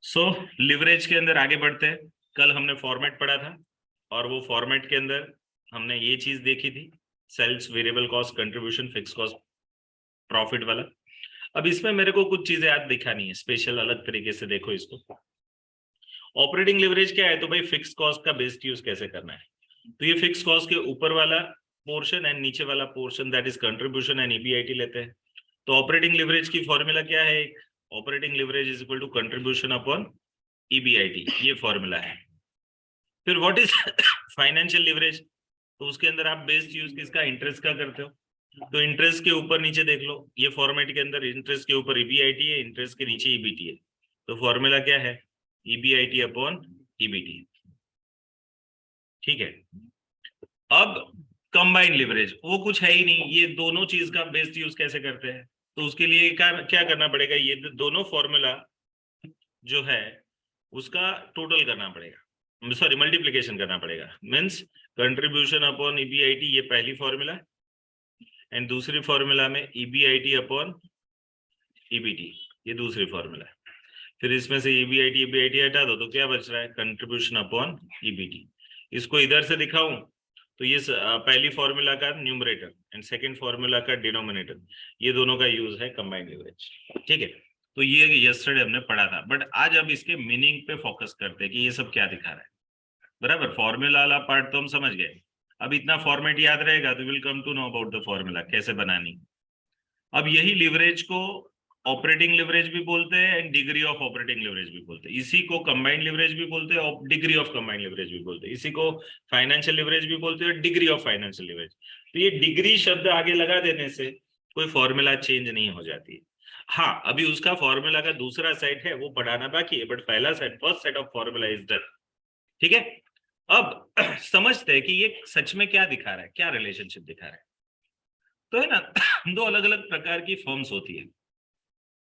सो leverage के अंदर आगे बढ़ते हैं। कल हमने फॉर्मेट पढ़ा था और वो फॉर्मेट के अंदर हमने ये चीज देखी थी, sales, variable cost, contribution, fix cost, profit वाला। अब इसमें मेरे को कुछ चीजें याद दिखानी है, स्पेशल अलग तरीके से देखो इसको। ऑपरेटिंग लिवरेज क्या है? तो भाई फिक्स कॉस्ट का बेस्ट यूज कैसे करना है। तो ये फिक्स कॉस्ट के ऊपर वाला पोर्शन एंड नीचे वाला portion, that is contribution and EBIT लेते हैं। तो ऑपरेटिंग लिवरेज की फॉर्मूला क्या है? Operating leverage is equal to contribution upon EBIT, ये फॉर्मूला है। फिर व्हाट इज फाइनेंशियल लिवरेज? तो उसके अंदर आप बेस्ट यूज किसका? इंटरेस्ट का करते हो। तो इंटरेस्ट के ऊपर नीचे देख लो, ये फॉर्मेट के अंदर इंटरेस्ट के ऊपर ईबीआईटी है, इंटरेस्ट के नीचे ईबीटी है। तो फॉर्मूला क्या है? EBIT upon EBT. ठीक है। अब कंबाइंड लिवरेज वो कुछ है ही नहीं, ये दोनों चीज का बेस्ट यूज कैसे करते हैं? तो उसके लिए क्या करना पड़ेगा? ये दोनों फॉर्मूला जो है उसका टोटल करना पड़ेगा, सॉरी मल्टीप्लीकेशन करना पड़ेगा। मीन्स कंट्रीब्यूशन अपॉन ईबीआईटी, ये पहली फॉर्मूला, एंड दूसरी फॉर्मूला में ईबीआईटी अपॉन ईबीटी, ये दूसरी फॉर्मूला है। फिर इसमें से ईबीआईटी हटा दो तो क्या बच रहा है? Contribution upon EBT. इसको इधर से दिखाऊं तो ये पहली फॉर्मूला का न्यूमरेटर एंड सेकंड फॉर्मूला का डिनोमिनेटर, ये दोनों का यूज है कंबाइंड लिवरेज। ठीक है। तो ये यस्टरडे हमने पढ़ा था, बट आज अब इसके मीनिंग पे फोकस करते हैं कि ये सब क्या दिखा रहा है। बराबर, फॉर्मूला वाला पार्ट तो हम समझ गए। अब इतना फॉर्मेट याद रहेगा तो will come to know about the formula कैसे बनानी। अब यही लिवरेज को ऑपरेटिंग लिवरेज भी बोलते हैं and degree of operating leverage भी बोलते हैं। इसी को कंबाइंड लिवरेज भी बोलते हैं और डिग्री ऑफ कंबाइंड लिवरेज भी बोलते हैं। इसी को फाइनेंशियल लिवरेज भी बोलते हैं, डिग्री ऑफ फाइनेंशियल लिवरेज। तो ये डिग्री शब्द आगे लगा देने से कोई फॉर्मूला चेंज नहीं हो जाती है। हाँ, अभी उसका फॉर्मूला का दूसरा सेट है वो पढ़ाना बाकी है, बट पहला set, first set of formula is done. ठीक है। अब समझते हैं कि ये सच में क्या दिखा रहा है, क्या रिलेशनशिप दिखा रहा है। तो है ना, दो अलग अलग प्रकार की फर्म्स होती है।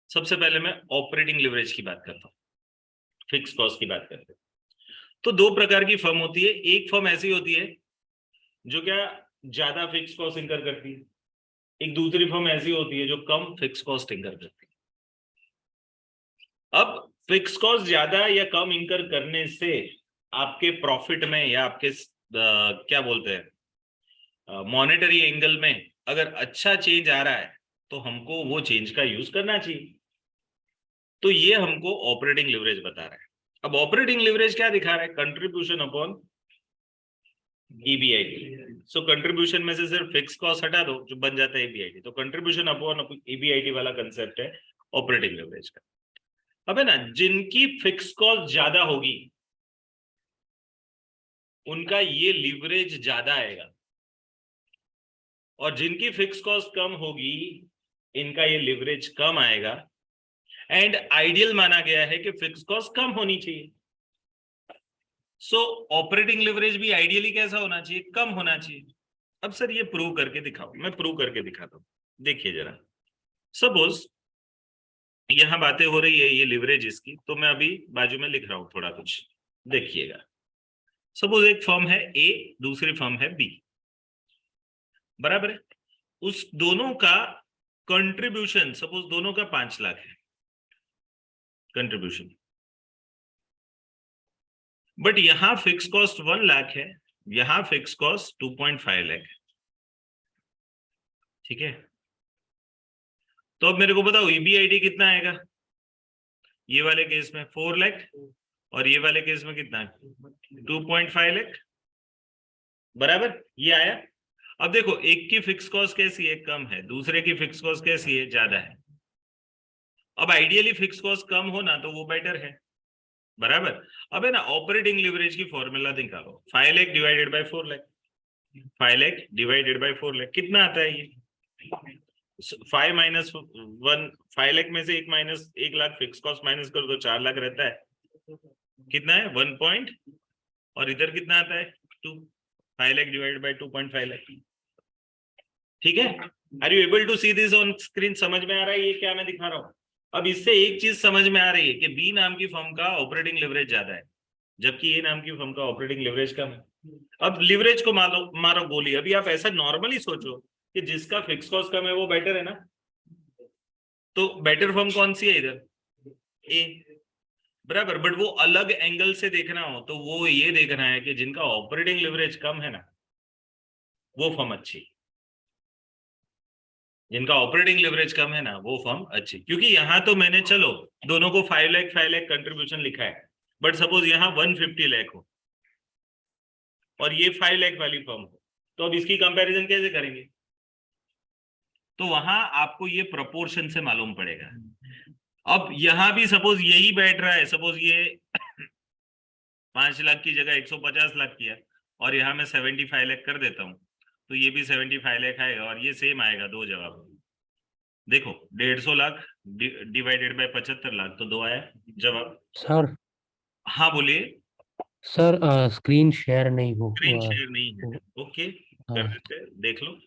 सबसे पहले मैं ऑपरेटिंग लिवरेज की बात करता हूँ, फिक्स कॉस्ट की बात करते हैं। तो दो प्रकार की फर्म होती है। एक फर्म ऐसी होती है जो क्या ज्यादा फिक्स कॉस्ट इंकर करती है, एक दूसरी फर्म ऐसी होती है जो कम फिक्स कॉस्ट इंकर करती है। अब फिक्स कॉस्ट ज्यादा या कम इंकर करने से आपके प्रॉफिट में या आपके क्या बोलते हैं मॉनेटरी एंगल में अगर अच्छा चेंज आ रहा है तो हमको वो चेंज का यूज करना चाहिए। तो ये हमको ऑपरेटिंग लिवरेज बता रहा है। अब ऑपरेटिंग लिवरेज क्या दिखा रहा है? Contribution upon EBIT. So contribution में से सिर्फ फिक्स कॉस्ट हटा दो जो बन जाता है ईबीआईटी, तो कंट्रीब्यूशन अपॉन ईबीआईटी वाला कंसेप्ट है ऑपरेटिंग लिवरेज का। अब है ना, जिनकी फिक्स कॉस्ट ज्यादा होगी उनका ये लिवरेज ज्यादा आएगा, और जिनकी फिक्स कॉस्ट कम होगी इनका ये लिवरेज कम आएगा। एंड आइडियल माना गया है कि फिक्स कॉस्ट कम होनी चाहिए। सो ऑपरेटिंग लिवरेज भी आइडियली कैसा होना चाहिए? कम होना चाहिए। अब सर ये प्रूव करके दिखाओ। मैं प्रूव करके दिखाता हूं, देखिए जरा। सपोज यहां बातें हो रही है ये लिवरेज की, तो मैं अभी बाजू में लिख रहा हूं थोड़ा कुछ, देखिएगा। सपोज एक फर्म है ए, दूसरी फर्म है बी, बराबर है। उस दोनों का कंट्रीब्यूशन सपोज दोनों का 5 लाख है कंट्रीब्यूशन, बट यहां फिक्स कॉस्ट 1 लाख है, यहां फिक्स कॉस्ट 2.5 लाख है। ठीक है। तो अब मेरे को बताओ ईबीआईटी कितना आएगा? ये वाले केस में 4 लाख और ये वाले केस में कितना है? 2.5 लाख, बराबर। ये आया। अब देखो, एक की फिक्स कॉस्ट कैसी है? कम है। दूसरे की फिक्स कॉस्ट कैसी है? ज्यादा है। अब आइडियली फिक्स कॉस्ट कम होना तो वो बेटर है, बराबर। अब है ना, ऑपरेटिंग लिवरेज की फॉर्मूला निकालो। 5 lakh divided by 4 lakh, 5 lakh divided by 4 lakh कितना आता है? ये 5 माइनस 1, 5 लाख में से 1 लाख फिक्स कॉस्ट माइनस कर दो, 4 लाख रहता है। कितना है? 1 पॉइंट, और इधर कितना आता है? 2। 5 लाख डिवाइडेड बाय 2.5 लाख। ठीक है। Are you able to see this on screen? समझ में आ रहा है ये क्या मैं दिखा रहा हूं? अब इससे एक चीज समझ में आ रही है कि बी नाम की फर्म का ऑपरेटिंग लिवरेज ज्यादा है, जबकि ए नाम की फर्म का ऑपरेटिंग लिवरेज कम है। अब लिवरेज को मारो गोली। अभी आप ऐसा नॉर्मली सोचो कि जिसका फिक्स कॉस्ट कम है वो बेटर है ना, तो बेटर फर्म कौन सी है इधर? ए। बराबर, बट वो अलग एंगल से देखना हो तो वो ये देखना है कि जिनका ऑपरेटिंग लिवरेज कम है ना, वो फर्म अच्छी, जिनका ऑपरेटिंग लिवरेज कम है ना वो फर्म अच्छी। क्योंकि यहाँ तो मैंने चलो दोनों को 5 लाख कंट्रीब्यूशन लिखा है, बट सपोज यहाँ 150 लाख हो और ये 5 लाख वाली फर्म हो, तो अब इसकी कंपैरिजन कैसे करेंगे? तो वहां आपको ये प्रोपोर्शन से मालूम पड़ेगा। अब यहाँ भी सपोज यही बैठ रहा है, सपोज ये 5 लाख की जगह 150 लाख किया और यहाँ मैं 75 लाख कर देता हूँ, तो ये भी 75 लाख आएगा और ये सेम आएगा, दो जवाब। देखो 150 लाख डिवाइडेड बाय 75 लाख, तो 2 आया जवाब। सर। हाँ बोलिए। सर स्क्रीन शेयर नहीं हो स्क्रीन शेयर नहीं है, वो- ओके कर हाँ। देते हैं, देख लो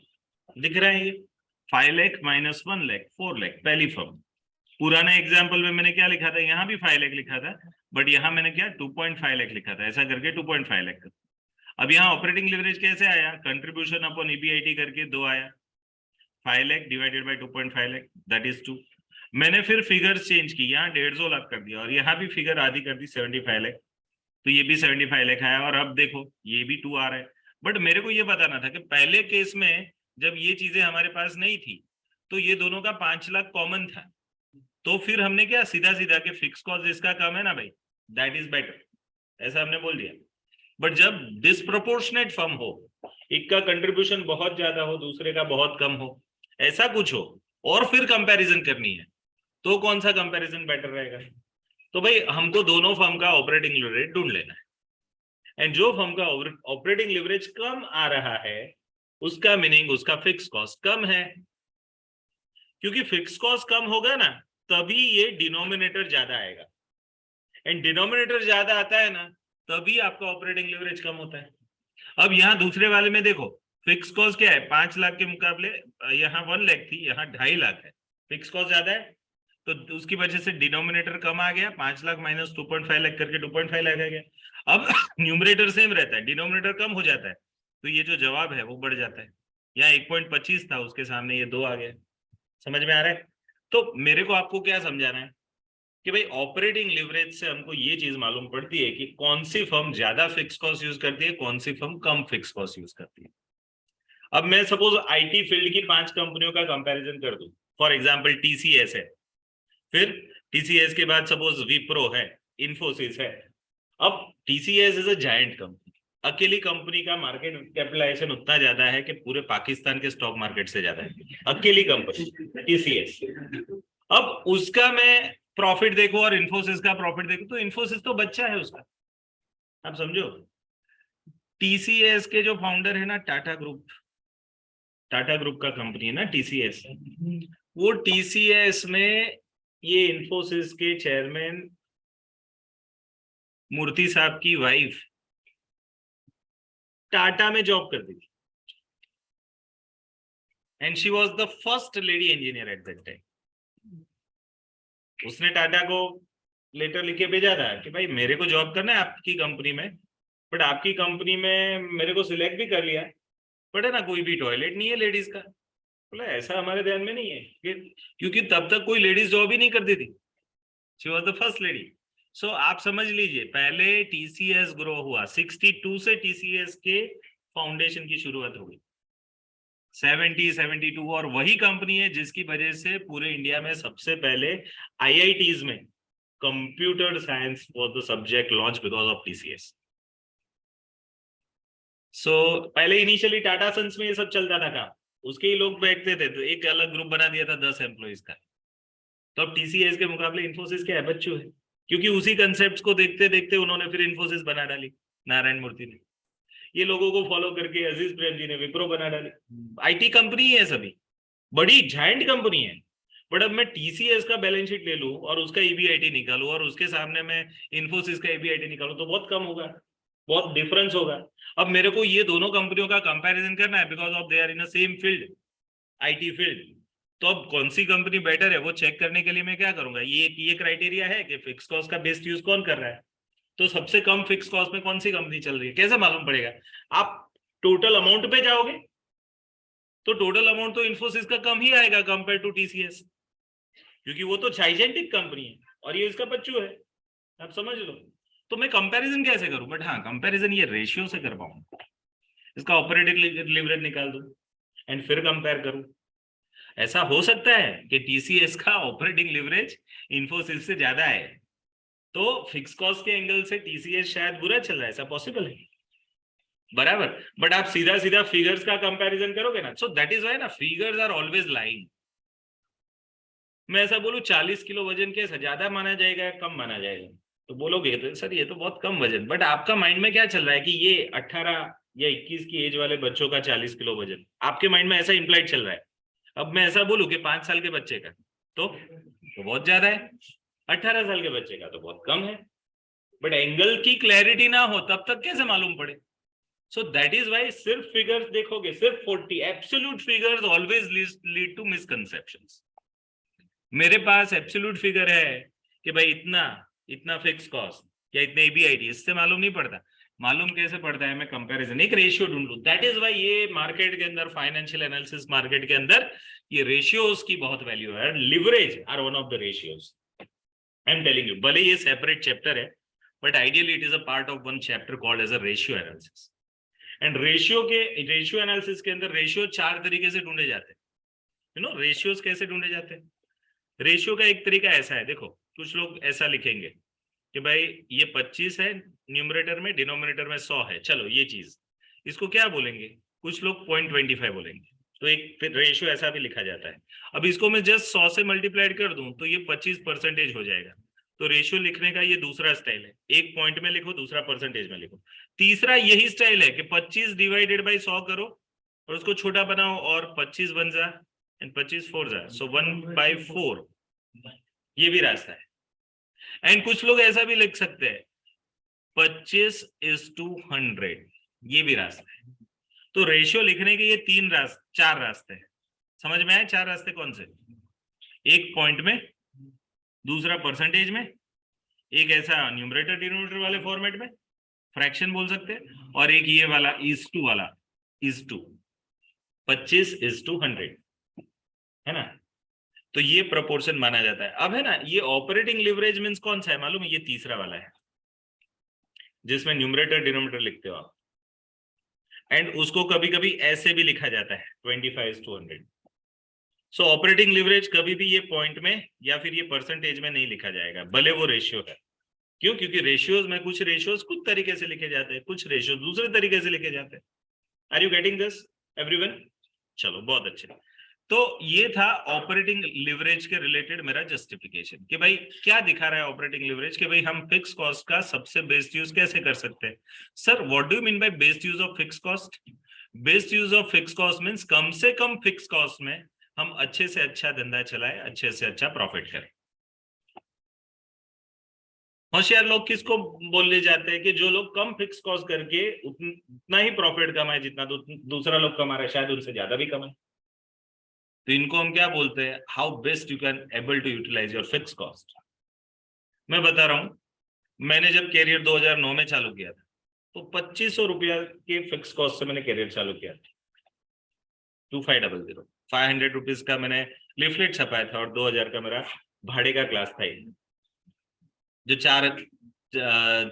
दिख रहा है ये 5 लाख माइनस 1 लाख 4 लाख पहली फर्म। पुराने एग्जाम्पल में मैंने क्या लिखा था, यहाँ भी 5 लाख लिखा था, बट यहाँ मैंने क्या 2.5 लाख लिखा था, ऐसा करके 2.5 लाख। अब यहाँ ऑपरेटिंग लिवरेज कैसे आया, कंट्रीब्यूशन अपॉन ईबीआईटी करके 2 आया, 5 lakh divided by 2.5 lakh that is 2। मैंने फिर फिगर्स चेंज की, यहाँ 150 लाख कर दिया और यहाँ भी फिगर आधी कर दी 75 लाख, तो ये भी 75 लाख आया और अब देखो ये भी 2 आ रहा है। बट मेरे को ये बताना था कि पहले केस में जब ये चीजें हमारे पास नहीं थी तो ये दोनों का 5 लाख कॉमन था, तो फिर हमने क्या सीधा सीधा कि फिक्स कॉस्ट इसका कम है ना भाई, दैट इज बेटर, ऐसा हमने बोल दिया। बट जब डिसप्रोपोर्शनेट फर्म हो, एक का कंट्रीब्यूशन बहुत ज्यादा हो दूसरे का बहुत कम हो, ऐसा कुछ हो, और फिर कंपैरिजन करनी है, तो कौन सा कंपैरिजन बेटर रहेगा? तो भाई हमको दोनों फर्म का ऑपरेटिंग लिवरेज ढूंढ लेना है, एंड जो फर्म का ऑपरेटिंग लिवरेज कम आ रहा है उसका मीनिंग उसका फिक्स कॉस्ट कम है, क्योंकि फिक्स कॉस्ट कम होगा ना तभी ये डिनोमिनेटर ज्यादा आएगा, एंड डिनोमिनेटर ज्यादा आता है ना तभी आपका ऑपरेटिंग लिवरेज कम होता है। अब यहाँ दूसरे वाले में देखो फिक्स कॉस्ट क्या है, 5 लाख के मुकाबले यहाँ 1 लाख थी, यहाँ 2.5 लाख है, फिक्स कॉस्ट ज्यादा है, तो उसकी वजह से डिनोमिनेटर कम आ गया, 5 लाख माइनस 2.5 लाख करके 2.5 लाख आ गया। अब न्यूमरेटर सेम रहता है, डिनोमिनेटर कम हो जाता है, तो ये जो जवाब है वो बढ़ जाता है। यहाँ 1.25 था उसके सामने ये 2 आ गया, समझ में आ रहा है? तो मेरे को आपको क्या समझाना है कि भाई ऑपरेटिंग लिवरेज से हमको ये चीज मालूम पड़ती है कि कौन सी फर्म ज्यादा फिक्स कॉस्ट यूज करती है, कौन सी फर्म कम फिक्स कॉस्ट यूज करती है। अब मैं सपोज आईटी फील्ड की 5 कंपनियों का कंपैरिजन कर दूं, फॉर एग्जांपल टीसीएस है, फिर टीसीएस के बाद सपोज विप्रो है, इन्फोसिस है। अब TCS is a giant company, अकेली कंपनी का मार्केट कैपिटलाइजेशन उतना ज्यादा है कि पूरे पाकिस्तान के स्टॉक मार्केट से ज्यादा है, अकेली कंपनी टीसीएस। अब उसका मैं प्रॉफिट देखो और इन्फोसिस का प्रॉफिट देखो, तो इन्फोसिस तो बच्चा है उसका, आप समझो। टीसीएस के जो फाउंडर है ना, टाटा ग्रुप, टाटा ग्रुप का कंपनी है ना टीसीएस, वो टीसीएस में ये इन्फोसिस के चेयरमैन मूर्ति साहब की वाइफ टाटा में जॉब करती थी, and she was the first lady engineer at that time. उसने टाटा को लेटर लिख के भेजा था कि भाई मेरे को जॉब करना है आपकी कंपनी में, बट आपकी कंपनी में मेरे को सिलेक्ट भी कर लिया, बट है ना कोई भी टॉयलेट नहीं है लेडीज का। बोला ऐसा हमारे ध्यान में नहीं है, क्योंकि तब तक कोई लेडीज जॉब ही नहीं करती थी, she was the first lady. So आप समझ लीजिए पहले टीसीएस ग्रो हुआ 62 से, टीसीएस के फाउंडेशन की शुरुआत हो गई 72, और वही कंपनी है जिसकी वजह से पूरे इंडिया में सबसे पहले आईआईटीज में computer science was the subject launch because of TCS. So पहले इनिशियली टाटा सन्स में ये सब चलता था काम, उसके ही लोग बैठते थे, तो एक अलग ग्रुप बना दिया था 10 एम्प्लॉइज का। तो अब टीसीएस के मुकाबले इन्फोसिस क्या है, बच्चू है, क्योंकि उसी कंसेप्ट को देखते देखते उन्होंने फिर इन्फोसिस बना डाली, नारायण मूर्ति ने। ये लोगों को फॉलो करके अजीज प्रेम जी ने विप्रो बना डाली। आईटी कंपनी है सभी, बड़ी जायंट कंपनी है, बट अब मैं टीसीएस का बैलेंस शीट ले लूं और उसका ईबीआईटी निकालूं और उसके सामने मैं इन्फोसिस का ईबीआईटी निकालूं तो बहुत कम होगा, बहुत डिफरेंस होगा। अब मेरे को ये दोनों कंपनियों का कंपैरिजन करना है because of they are in same field, IT field. तो अब कौन सी कंपनी बेटर है वो चेक करने के लिए मैं क्या करूंगा, ये क्राइटेरिया है कि फिक्स कॉस्ट का बेस्ट यूज कौन कर रहा है, तो सबसे कम फिक्स कॉस्ट में कौन सी कंपनी चल रही है कैसे मालूम पड़ेगा? आप टोटल अमाउंट पे जाओगे तो टोटल अमाउंट तो इन्फोसिस का कम ही आएगा कंपेयर टू टीसीएस, क्योंकि वो तो जाइजेंटिक कंपनी है और ये इसका बच्चू है। आप समझ लो। तो मैं कंपैरिजन कैसे करूं, बट हाँ कंपैरिजन ये रेशियो से कर पाऊंगा, इसका ऑपरेटिंग लिवरेज निकाल दूं एंड फिर कंपेयर करूं। ऐसा हो सकता है कि टीसीएस का ऑपरेटिंग लिवरेज इन्फोसिस से ज्यादा है, तो फिक्स कॉस्ट के एंगल से टीसीएस शायद बुरा चल रहा है, ऐसा पॉसिबल है, बराबर। बट आप सीधा सीधा फिगर्स का कंपैरिजन करोगे ना, सो दैट इज व्हाई ना फिगर्स आर ऑलवेज लाइंग। मैं ऐसा बोलूं 40 किलो वजन कैसा ज्यादा माना जाएगा या कम माना जाएगा, तो बोलोगे तो सर ये तो बहुत कम वजन, बट आपका माइंड में क्या चल रहा है कि ये 18 या 21 की एज वाले बच्चों का 40 किलो वजन, आपके माइंड में ऐसा इंप्लाइड चल रहा है। अब मैं ऐसा बोलूं कि 5 साल के बच्चे का तो बहुत ज्यादा है, 18 साल के बच्चे का तो बहुत कम है, बट एंगल की क्लैरिटी ना हो तब तक कैसे मालूम पड़े। सो दैट इज वाई सिर्फ फिगर्स देखोगे, सिर्फ 40 absolute figures always lead to misconceptions. मेरे पास एब्सोल्यूट फिगर है कि भाई इतना इतना फिक्स कॉस्ट या इतने ईबीआईटी, इससे मालूम नहीं पड़ता। मालूम कैसे पड़ता है, मैं कंपैरिजन एक रेशियो ढूंढ लूं। दैट इज व्हाई ये मार्केट के अंदर, फाइनेंशियल एनालिसिस मार्केट के अंदर ये रेशियोज की बहुत वैल्यू है। Leverage are one of the ratios, I am telling you. भले ये सेपरेट चैप्टर है, but ideally it is a part of one chapter called as a ratio analysis. And ratio analysis के अंदर ratio 4 तरीके से ढूंढे जाते हैं। यू नो रेशियोज कैसे ढूंढे जाते हैं? रेशियो का एक तरीका ऐसा है, देखो कुछ लोग ऐसा लिखेंगे कि भाई ये 25 है न्यूमरेटर में, डिनोमिनेटर में 100 है, चलो ये चीज, इसको क्या बोलेंगे? कुछ लोग 0.25 बोलेंगे, तो एक रेशियो ऐसा भी लिखा जाता है। अब इसको मैं जस्ट 100 से मल्टीप्लाइड कर दूं तो ये 25% हो जाएगा। तो रेशियो लिखने का ये दूसरा स्टाइल है, एक पॉइंट में लिखो, दूसरा परसेंटेज में लिखो। तीसरा यही स्टाइल है कि 25 डिवाइडेड बाई 100 करो और उसको छोटा बनाओ, और 25 बन जा एंड 25 4 जा, सो 1/4, ये भी रास्ता है। एंड कुछ लोग ऐसा भी लिख सकते हैं 25:100, ये भी रास्ता है। तो रेशियो लिखने के ये 4 रास्ते हैं। समझ में आए 4 रास्ते कौन से? एक पॉइंट में, दूसरा परसेंटेज में, एक ऐसा न्यूमरेटर डिनोमिनेटर वाले फॉर्मेट में, फ्रैक्शन बोल सकते हैं, और एक ये वाला इज टू 25:100, है ना। तो ये प्रोपोर्शन माना जाता है। अब है ना ये ऑपरेटिंग लिवरेज मींस कौन सा है मालूम है? ये तीसरा वाला है जिसमें न्यूमरेटर डिनोमिनेटर लिखते हो आप, एंड उसको कभी कभी ऐसे भी लिखा जाता है 25:100। सो ऑपरेटिंग लिवरेज कभी भी ये पॉइंट में या फिर ये परसेंटेज में नहीं लिखा जाएगा, भले वो रेशियो है। क्यों? क्योंकि रेशियोज में कुछ रेशियोज कुछ तरीके से लिखे जाते हैं, कुछ रेशियो दूसरे तरीके से लिखे जाते हैं। Are you getting this everyone? चलो बहुत अच्छे। तो ये था ऑपरेटिंग लिवरेज के रिलेटेड मेरा जस्टिफिकेशन कि भाई क्या दिखा रहा है ऑपरेटिंग लिवरेज, कि भाई हम फिक्स कॉस्ट का सबसे बेस्ट यूज कैसे कर सकते हैं। Sir what do you mean by best use of fix cost? Best use of fix cost means कम से कम फिक्स कॉस्ट में हम अच्छे से अच्छा धंधा चलाए, अच्छे से अच्छा प्रॉफिट करें। होशियार लोग किसको बोलने जाते हैं? कि जो लोग कम फिक्स कॉस्ट करके उतना ही प्रॉफिट कमाए जितना दूसरा लोग कमा रहा है, शायद उनसे ज्यादा भी कमाए। तो इनको हम क्या बोलते हैं? How best you can able to utilize your fix cost. मैं बता रहा हूं, मैंने जब कैरियर 2009 में चालू किया था तो 2500 रुपया के फिक्स कॉस्ट से मैंने कैरियर चालू किया था। 2500 500 रुपीज का मैंने लिफलेट छपाया था, और 2000 का मेरा भाड़े का क्लास था, जो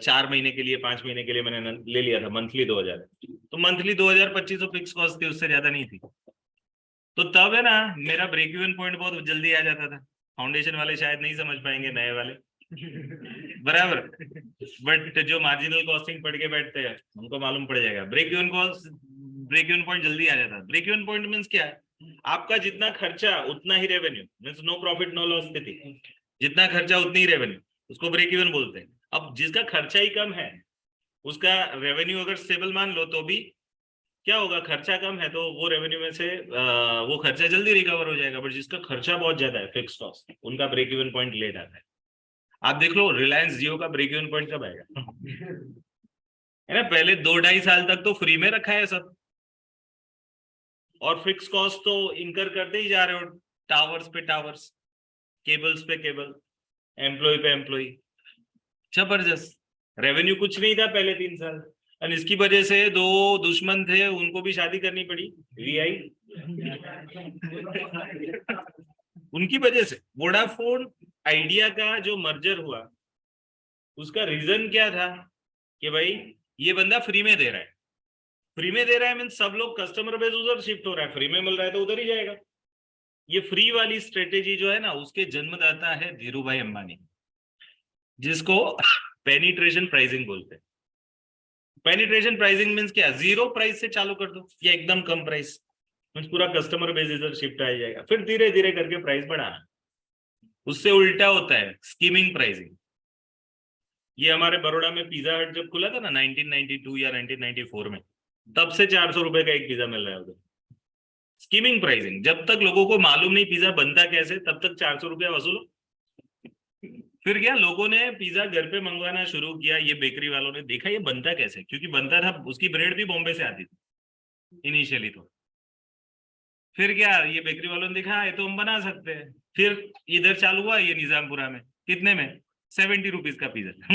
4 महीने के लिए, 5 महीने के लिए मैंने ले लिया था, मंथली 2000। तो मंथली 2000 2500 फिक्स कॉस्ट थी, उससे ज्यादा नहीं थी। तो तब है ना मेरा ब्रेक इवन पॉइंट बहुत जल्दी आ जाता था। फाउंडेशन वाले शायद नहीं समझ पाएंगे, नए वाले बराबर, बट जो मार्जिनल कॉस्टिंग पढ़ के बैठते हैं उनको मालूम पड़ जाएगा। ब्रेक इवन पॉइंट जल्दी आ जाता है। ब्रेक इवन पॉइंट मींस क्या है? आपका जितना खर्चा उतना ही revenue, means no profit no loss स्थिति। जितना खर्चा उतनी ही रेवेन्यू, उसको ब्रेक इवन बोलते हैं। अब जिसका खर्चा ही कम है उसका रेवेन्यू अगर स्टेबल मान लो तो भी क्या होगा? खर्चा कम है तो वो रेवेन्यू में से वो खर्चा जल्दी रिकवर हो जाएगा। बट जिसका खर्चा बहुत ज्यादा है, फिक्स कॉस्ट, उनका ब्रेक इवन पॉइंट लेट आता है। आप देख लो रिलायंस जियो का ब्रेक इवन पॉइंट कब आएगा? है ना, पहले 2-2.5 साल तक तो फ्री में रखा है सब, और फिक्स कॉस्ट तो इनकर करते ही जा रहे हो, टावर्स पे टावर्स, केबल्स पे केबल, एम्प्लॉय पे एम्प्लॉय, जबरदस्त। रेवेन्यू कुछ नहीं था पहले 3 साल, और इसकी वजह से 2 दुश्मन थे, उनको भी शादी करनी पड़ी, वीआई उनकी वजह से। वोडाफोन आइडिया का जो मर्जर हुआ उसका रीजन क्या था कि भाई ये बंदा फ्री में दे रहा है, फ्री में दे रहा है मीन्स सब लोग कस्टमर बेस उधर शिफ्ट हो रहा है, फ्री में मिल रहा है तो उधर ही जाएगा। ये फ्री वाली स्ट्रेटेजी जो है ना, उसके जन्मदाता है धीरू भाई अंबानी, जिसको पेनिट्रेशन प्राइसिंग बोलते हैं। पेनिट्रेशन प्राइसिंग मींस क्या, जीरो प्राइस से चालू कर दो या एकदम कम प्राइस, मींस पूरा कस्टमर बेस इधर शिफ्ट आ जाएगा, फिर धीरे धीरे करके प्राइस बढ़ाना। उससे उल्टा होता है स्कीमिंग प्राइसिंग। ये हमारे बड़ौदा में पिज्जा हट जब खुला था ना 1992 या 1994 में, तब से 400 रुपए का एक पिज्जा मिल रहा है उधर। स्कीमिंग प्राइसिंग, जब तक लोगों को मालूम नहीं पिज्जा बनता कैसे, तब तक 400 रुपया वसूलो। फिर क्या, लोगों ने पिज्जा घर पे मंगवाना शुरू किया, ये बेकरी वालों ने देखा ये बनता कैसे, क्योंकि बनता था, उसकी ब्रेड भी बॉम्बे से आती थी इनिशियली तो। फिर क्या, ये बेकरी वालों ने देखा ये तो हम बना सकते हैं, फिर इधर चालू हुआ ये निजामपुरा में, कितने में, 70 रुपीज का पिज्जा।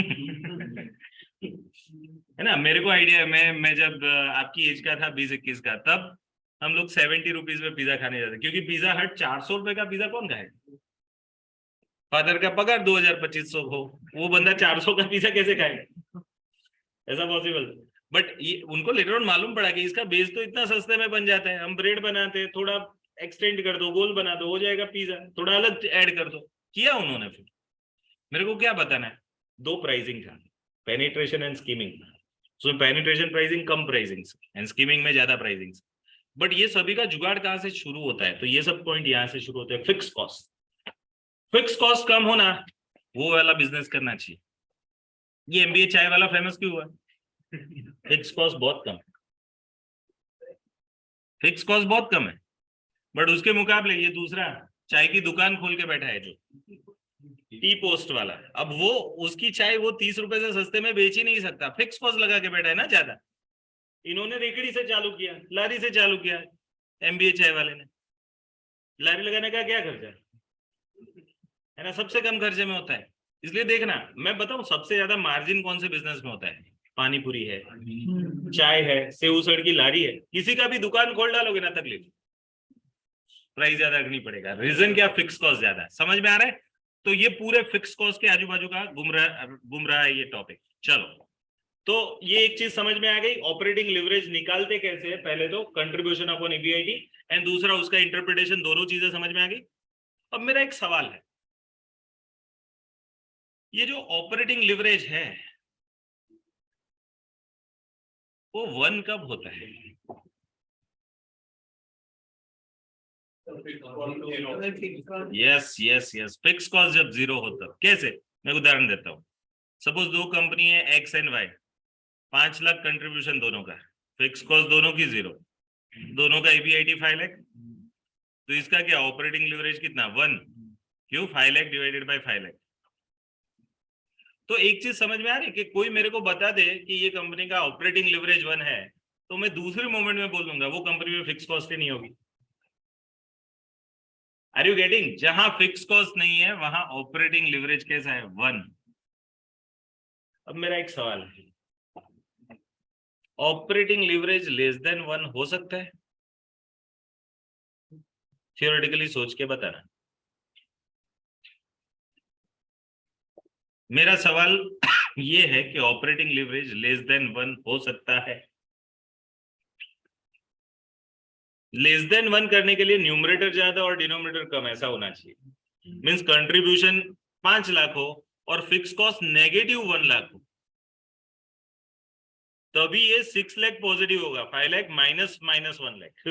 है ना, मेरे को आइडिया है, मैं जब आपकी एज का था 20-21 का, तब हम लोग 70 रुपीज में पिज्जा खाने जाते, क्योंकि पिज्जा हट 400 रुपए का पिज्जा कौन खाएगा। फादर का पगार 2000-2500 हो, वो बंदा 400 का पिज्जा कैसे खाएगा, ऐसा पॉसिबल। बट ये उनको लेटर ऑन मालूम पड़ा कि इसका बेस तो इतना सस्ते में बन जाता है, हम ब्रेड बनाते हैं, थोड़ा एक्सटेंड कर दो, गोल बना दो, हो जाएगा पिज्जा, थोड़ा अलग ऐड कर दो, किया उन्होंने। फिर मेरे को क्या बताना है, दो प्राइसिंग था, penetration and skimming. So penetration pricing कम प्राइसिंग एंड स्कीमिंग में ज्यादा प्राइसिंग। बट ये सभी का जुगाड़ कहाँ से शुरू होता है, तो ये सब पॉइंट यहाँ से शुरू होते हैं, फिक्स कॉस्ट। फिक्स कॉस्ट कम होना, वो वाला बिजनेस करना चाहिए। ये एमबीए चाय वाला फेमस क्यों हुआ, फिक्स कॉस्ट बहुत कम, फिक्स कॉस्ट बहुत कम है। बट उसके मुकाबले ये दूसरा चाय की दुकान खोल के बैठा है जो टी पोस्ट वाला, अब वो उसकी चाय वो 30 रुपए से सस्ते में बेच ही नहीं सकता, फिक्स कॉस्ट लगा के बैठा है ना ज्यादा। इन्होंने रेकड़ी से चालू किया, लारी से चालू किया, एमबीए चाय वाले ने। लारी लगाने का क्या खर्चा है ना, सबसे कम खर्चे में होता है। इसलिए देखना, मैं बताऊं सबसे ज्यादा मार्जिन कौन से बिजनेस में होता है, पानी पूरी है, चाय है, सेव उसड़ की लारी है, किसी का भी दुकान खोल डालोगे ना तकलीफ, प्राइस ज्यादा रखनी पड़ेगा। रीजन क्या, फिक्स कॉस्ट ज्यादा। समझ में आ रहा है, तो ये पूरे फिक्स कॉस्ट के आजू बाजू का गुमराह है ये टॉपिक। चलो, तो ये एक चीज समझ में आ गई, ऑपरेटिंग लिवरेज निकालते कैसे है, पहले तो कंट्रीब्यूशन अपॉन ईबीआईटी, एंड दूसरा उसका इंटरप्रिटेशन, दोनों चीजें समझ में आ गई। अब मेरा एक सवाल है, ये जो ऑपरेटिंग लिवरेज है वो 1 कब होता है, yes yes yes, fix cost जब 0 होता है। कैसे, मैं उदाहरण देता हूं। सपोज दो कंपनी है X and Y, 5 lakh contribution दोनों का, फिक्स कॉस्ट दोनों की 0, दोनों का ईबीआईटी 5 लाख, तो इसका क्या ऑपरेटिंग लिवरेज कितना, 1, क्यों, 5 लाख डिवाइडेड बाय 5 लाख। तो एक चीज समझ में आ रही है कि कोई मेरे को बता दे कि ये कंपनी का ऑपरेटिंग लिवरेज 1 है, तो मैं दूसरे मोमेंट में बोल दूंगा वो कंपनी में फिक्स कॉस्ट ही नहीं होगी। आर यू गेटिंग, जहां फिक्स कॉस्ट नहीं है वहां ऑपरेटिंग लिवरेज कैसा है, 1। अब मेरा एक सवाल है, ऑपरेटिंग लिवरेज लेस देन 1 हो सकता है, थियोरेटिकली सोच के बताना। मेरा सवाल ये है कि ऑपरेटिंग लिवरेज लेस देन 1 हो सकता है। लेस देन 1 करने के लिए न्यूमरेटर ज्यादा और डिनोमिनेटर कम ऐसा होना चाहिए। मींस कंट्रीब्यूशन 5 लाख हो और फिक्स कॉस्ट -1 लाख हो, तभी ये 6 लाख पॉजिटिव होगा, 5 लाख माइनस -1 लाख।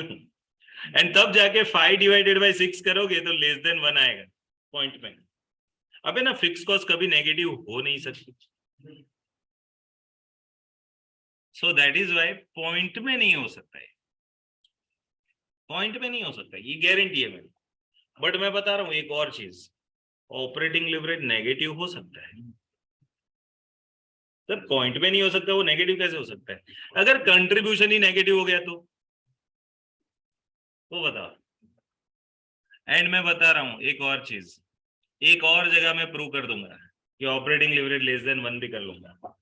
एंड तब जाके 5 डिवाइडेड बाय 6 करोगे तो लेस देन 1 आएगा पॉइंट में। अबे ना, फिक्स कॉस्ट कभी नेगेटिव हो नहीं सकती, so that is why point में नहीं हो सकता है, पॉइंट में नहीं हो सकता, ये गारंटी है मेरी। बट मैं बता रहा हूं एक और चीज, ऑपरेटिंग लिवरेज नेगेटिव हो सकता है सर, पॉइंट में नहीं हो सकता, वो नेगेटिव कैसे हो सकता है, अगर कंट्रीब्यूशन ही नेगेटिव हो गया तो वो बताओ। एंड मैं बता रहा हूं एक और चीज, एक और जगह मैं प्रूव कर दूंगा कि ऑपरेटिंग लिवरेज लेस देन 1 भी कर लूंगा।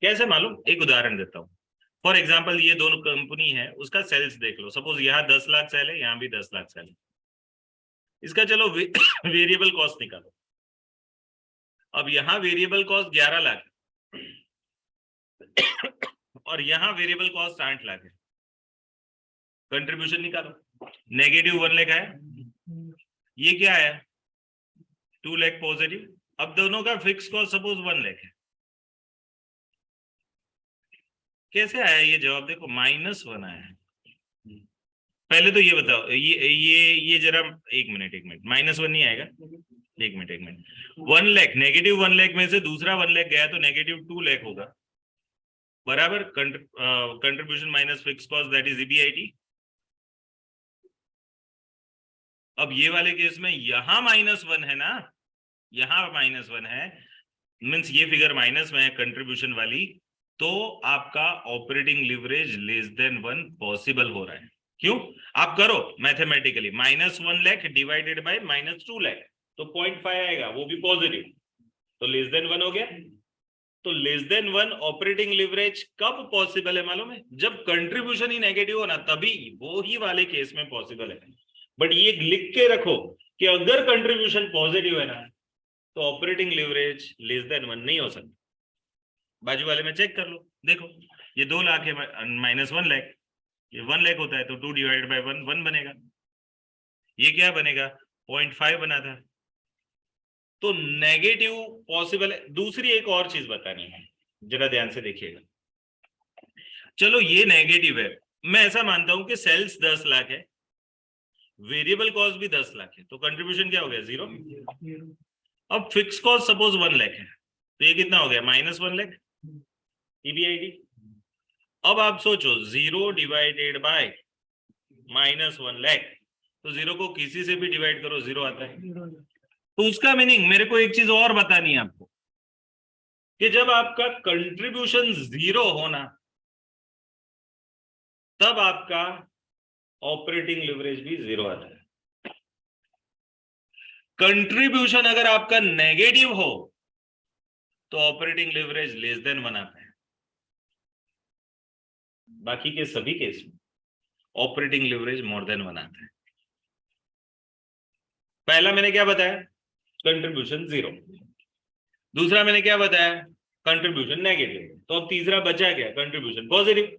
कैसे मालूम, एक उदाहरण देता हूँ। फॉर एग्जाम्पल ये दोनों कंपनी है, उसका सेल्स देख लो, सपोज यहाँ 10 लाख सेल है, यहाँ भी 10 लाख सेल है। इसका चलो वेरिएबल कॉस्ट निकालो, अब यहाँ वेरिएबल कॉस्ट 11 लाख और यहाँ वेरिएबल कॉस्ट 8 लाख है। कंट्रीब्यूशन निकालो, नेगेटिव 1 लाख है, ये क्या है 2 लाख पॉजिटिव। अब दोनों का फिक्स कॉस्ट सपोज 1 लाख है। कैसे आया ये जवाब? देखो -1 आया है। पहले तो ये बताओ, ये जरा एक मिनट -1 नहीं आएगा। एक मिनट 1 लाख, नेगेटिव 1 लाख में से दूसरा 1 लाख गया तो नेगेटिव 2 लाख होगा, बराबर। Contribution minus fix cost that is EBIT। अब ये वाले केस में यहां -1 है ना, यहां -1 है, मीन्स ये फिगर माइनस में है कंट्रीब्यूशन वाली, तो आपका operating leverage less than 1 possible हो रहा है। क्यों? आप करो mathematically, -1 lakh divided by -2 lakh, तो 0.5 आएगा, वो भी पॉजिटिव, तो लेस देन 1 हो गया। तो लेस देन 1 ऑपरेटिंग लिवरेज कब पॉसिबल है मालूम है? जब कंट्रीब्यूशन ही नेगेटिव हो ना, तभी वो ही वाले केस में पॉसिबल है। बट ये लिख के रखो कि अगर कंट्रीब्यूशन पॉजिटिव है ना, तो ऑपरेटिंग लिवरेज लेस देन 1 नहीं हो सकता। बाजू वाले में चेक कर लो, देखो ये 2 लाख है, -1 लाख, ये 1 लाख होता है तो 2 डिवाइडेड बाय 1 बनेगा। ये क्या बनेगा? 0.5 बना था, तो नेगेटिव पॉसिबल है। दूसरी एक और चीज बतानी है, जरा ध्यान से देखिएगा। चलो ये नेगेटिव है, मैं ऐसा मानता हूं कि सेल्स 10 लाख है, वेरिएबल कॉस्ट भी 10 लाख है, तो कंट्रीब्यूशन क्या हो गया? 0। अब फिक्स कॉस्ट सपोज 1 लाख है, तो ये कितना हो गया? -1 लाख EBIT। अब आप सोचो 0 डिवाइडेड बाय -1 लाख, तो 0 को किसी से भी डिवाइड करो 0 आता है। तो उसका मीनिंग, मेरे को एक चीज और बतानी है आपको, कि जब आपका कंट्रीब्यूशन 0 होना, तब आपका ऑपरेटिंग लिवरेज भी 0 आता है। कंट्रीब्यूशन अगर आपका नेगेटिव हो तो ऑपरेटिंग लिवरेज लेस देन 1 आता है। बाकी के सभी केस में ऑपरेटिंग लिवरेज मोर देन 1 आता है। पहला मैंने क्या बताया? कंट्रीब्यूशन 0। दूसरा मैंने क्या बताया? Contribution negative. तो अब तीसरा बचा क्या? Contribution positive.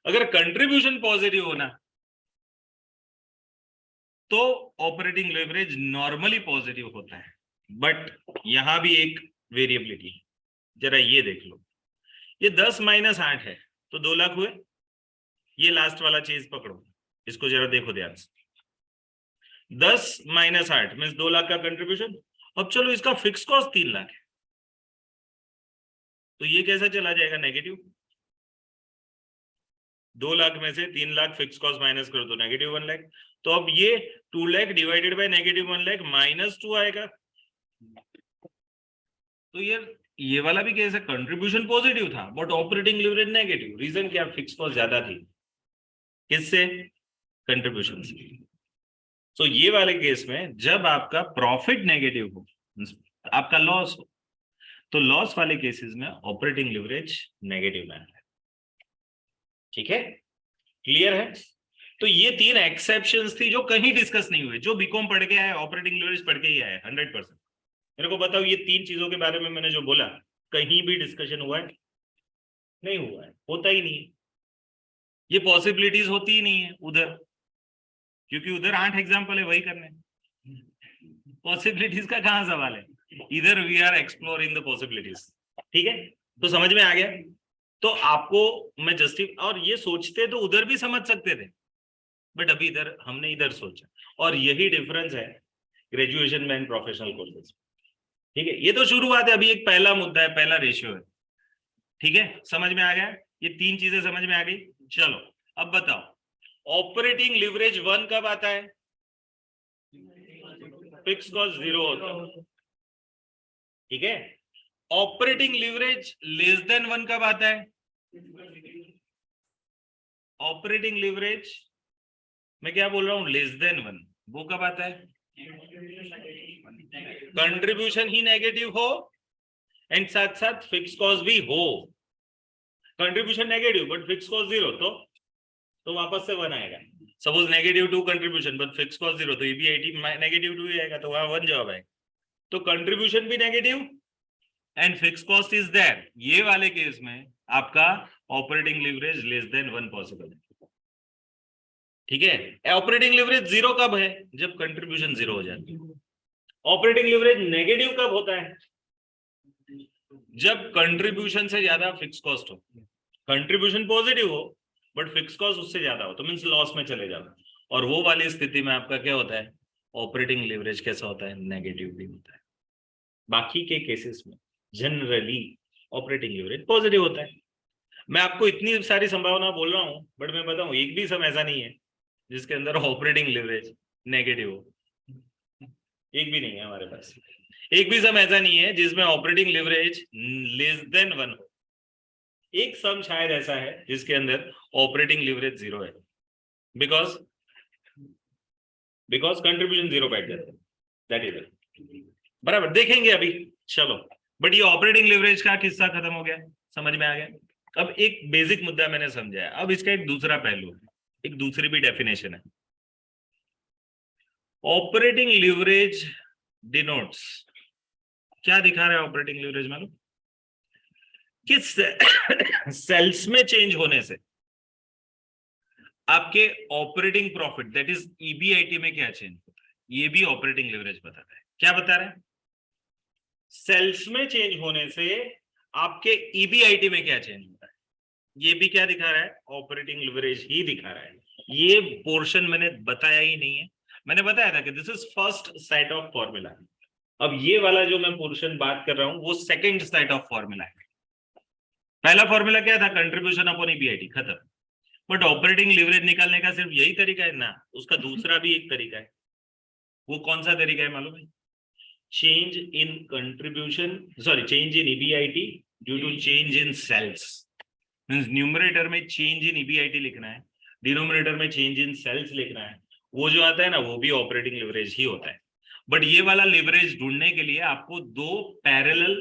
अगर कंट्रीब्यूशन पॉजिटिव होना, तो ऑपरेटिंग लिवरेज नॉर्मली पॉजिटिव होता है। बट यहां भी एक वेरिएबिलिटी है, जरा ये देख लो, ये 10 - 8 है, तो 2 लाख हुए। ये लास्ट वाला चीज पकड़ो, इसको जरा देखो ध्यान से। 10 - 8 मीन्स 2 लाख का कंट्रीब्यूशन। अब चलो इसका फिक्स कॉस्ट 3 लाख है, तो ये कैसा चला जाएगा? नेगेटिव। 2 लाख में से 3 लाख फिक्स कॉस्ट माइनस करो तो -1 लाख। तो अब ये 2 लाख डिवाइडेड बाय -1 लाख -2 आएगा। तो ये वाला भी कैसे? कंट्रीब्यूशन पॉजिटिव था but operating leverage negative. Reason क्या? फिक्स कॉस्ट ज्यादा थी। किससे? कंट्रीब्यूशन से। तो ये वाले केस में जब आपका प्रॉफिट नेगेटिव हो, आपका लॉस हो, तो लॉस वाले केसेस में ऑपरेटिंग लिवरेज नेगेटिव में आता है। ठीक है, क्लियर है? तो ये 3 एक्सेप्शंस थी जो कहीं डिस्कस नहीं हुए, जो बीकॉम पढ़ के आए, ऑपरेटिंग लिवरेज पढ़ के ही आए 100%। मेरे को बताओ, ये 3 चीजों के बारे में मैंने जो बोला, कहीं भी डिस्कशन हुआ है? नहीं हुआ है, होता ही नहीं है। ये पॉसिबिलिटीज होती ही नहीं है उधर, क्योंकि उधर 8 एग्जाम्पल है वही करने। पॉसिबिलिटीज का कहां सवाल है? इधर we are exploring the possibilities. ठीक है, तो समझ में आ गया? तो आपको मैं और ये सोचते तो उधर भी समझ सकते थे, बट अभी इधर हमने इधर सोचा, और यही डिफरेंस है ग्रेजुएशन में एंड प्रोफेशनल कोर्सेज। ठीक है, ये तो शुरुआत है, अभी एक पहला मुद्दा है, पहला रेशियो है। ठीक है, समझ में आ गया? ये 3 चीजें समझ में आ गई। चलो अब बताओ, ऑपरेटिंग लिवरेज 1 कब आता है? फिक्स कॉस्ट 0 होता है। ठीक है, ऑपरेटिंग लिवरेज लेस देन 1 कब आता है? ऑपरेटिंग लिवरेज मैं क्या बोल रहा हूं? लेस देन 1, वो कब आता है? कंट्रीब्यूशन ही नेगेटिव हो एंड साथ साथ फिक्स कॉस्ट भी हो। Contribution negative but fix cost 0, तो वापस से 1 आएगा। Suppose -2 contribution but fix cost 0, तो EBIT -2 ही आएगा, तो वहां 1 जवाब आएगा। तो कंट्रीब्यूशन भी negative and fix cost is there, ये वाले केस में आपका operating leverage less than 1 possible है। ठीक है, ऑपरेटिंग लिवरेज जीरो कब है? जब कंट्रीब्यूशन जीरो हो जाती है। ऑपरेटिंग लिवरेज नेगेटिव कब होता है? जब कंट्रीब्यूशन से ज्यादा फिक्स कॉस्ट हो। कंट्रीब्यूशन पॉजिटिव हो बट फिक्स कॉस्ट उससे ज्यादा हो तो मींस लॉस में चले जाओ, और वो वाली स्थिति में आपका क्या होता है? ऑपरेटिंग लिवरेज कैसा होता है? नेगेटिव भी होता है। बाकी के केसेस में जनरली ऑपरेटिंग लिवरेज पॉजिटिव होता है। मैं आपको इतनी सारी संभावना बोल रहा हूं, बट मैं बताऊं एक भी सम ऐसा नहीं है जिसके अंदर ऑपरेटिंग लिवरेज नेगेटिव हो। एक भी नहीं है हमारे पास। एक भी सम ऐसा नहीं है जिसमें ऑपरेटिंग लिवरेज लेस देन 1 हो। एक सम शायद ऐसा है जिसके अंदर ऑपरेटिंग लिवरेज जीरो है, बिकॉज कंट्रीब्यूशन जीरो बैठ जाता है। That is it. बराबर, देखेंगे अभी। चलो, बट ये ऑपरेटिंग लिवरेज का किस्सा खत्म हो गया, समझ में आ गया। अब एक बेसिक मुद्दा मैंने समझाया, अब इसका एक दूसरा पहलू, एक दूसरी भी डेफिनेशन है। ऑपरेटिंग लिवरेज डिनोट्स, क्या दिखा रहा है ऑपरेटिंग लिवरेज मालूम? किस सेल्स में चेंज होने से आपके operating profit that is EBIT में क्या चेंज होता है, ये भी ऑपरेटिंग लिवरेज बताता है। क्या बता रहा है? सेल्स में चेंज होने से आपके ईबीआईटी में क्या चेंज होता है, ये भी क्या दिखा रहा है? ऑपरेटिंग लिवरेज ही दिखा रहा है। ये पोर्शन मैंने बताया ही नहीं है। मैंने बताया था कि this is first set of formula. अब ये वाला जो मैं पोर्शन बात कर रहा हूं वो सेकंड सेट ऑफ फॉर्मूला है। पहला फॉर्मूला क्या था? कंट्रीब्यूशन अपॉन ईबीआईटी, खत्म। बट ऑपरेटिंग लिवरेज निकालने का सिर्फ यही तरीका है ना, उसका दूसरा भी एक तरीका है। वो कौन सा तरीका है मालूम है? Change in contribution, sorry, change in EBIT due to change in sales. Means numerator में चेंज इन ईबीआईटी लिखना है, डिनोमिनेटर में चेंज इन सेल्स लिखना है। वो जो आता है ना वो भी ऑपरेटिंग लिवरेज ही होता है। बट ये वाला लिवरेज ढूंढने के लिए आपको दो पैरेलल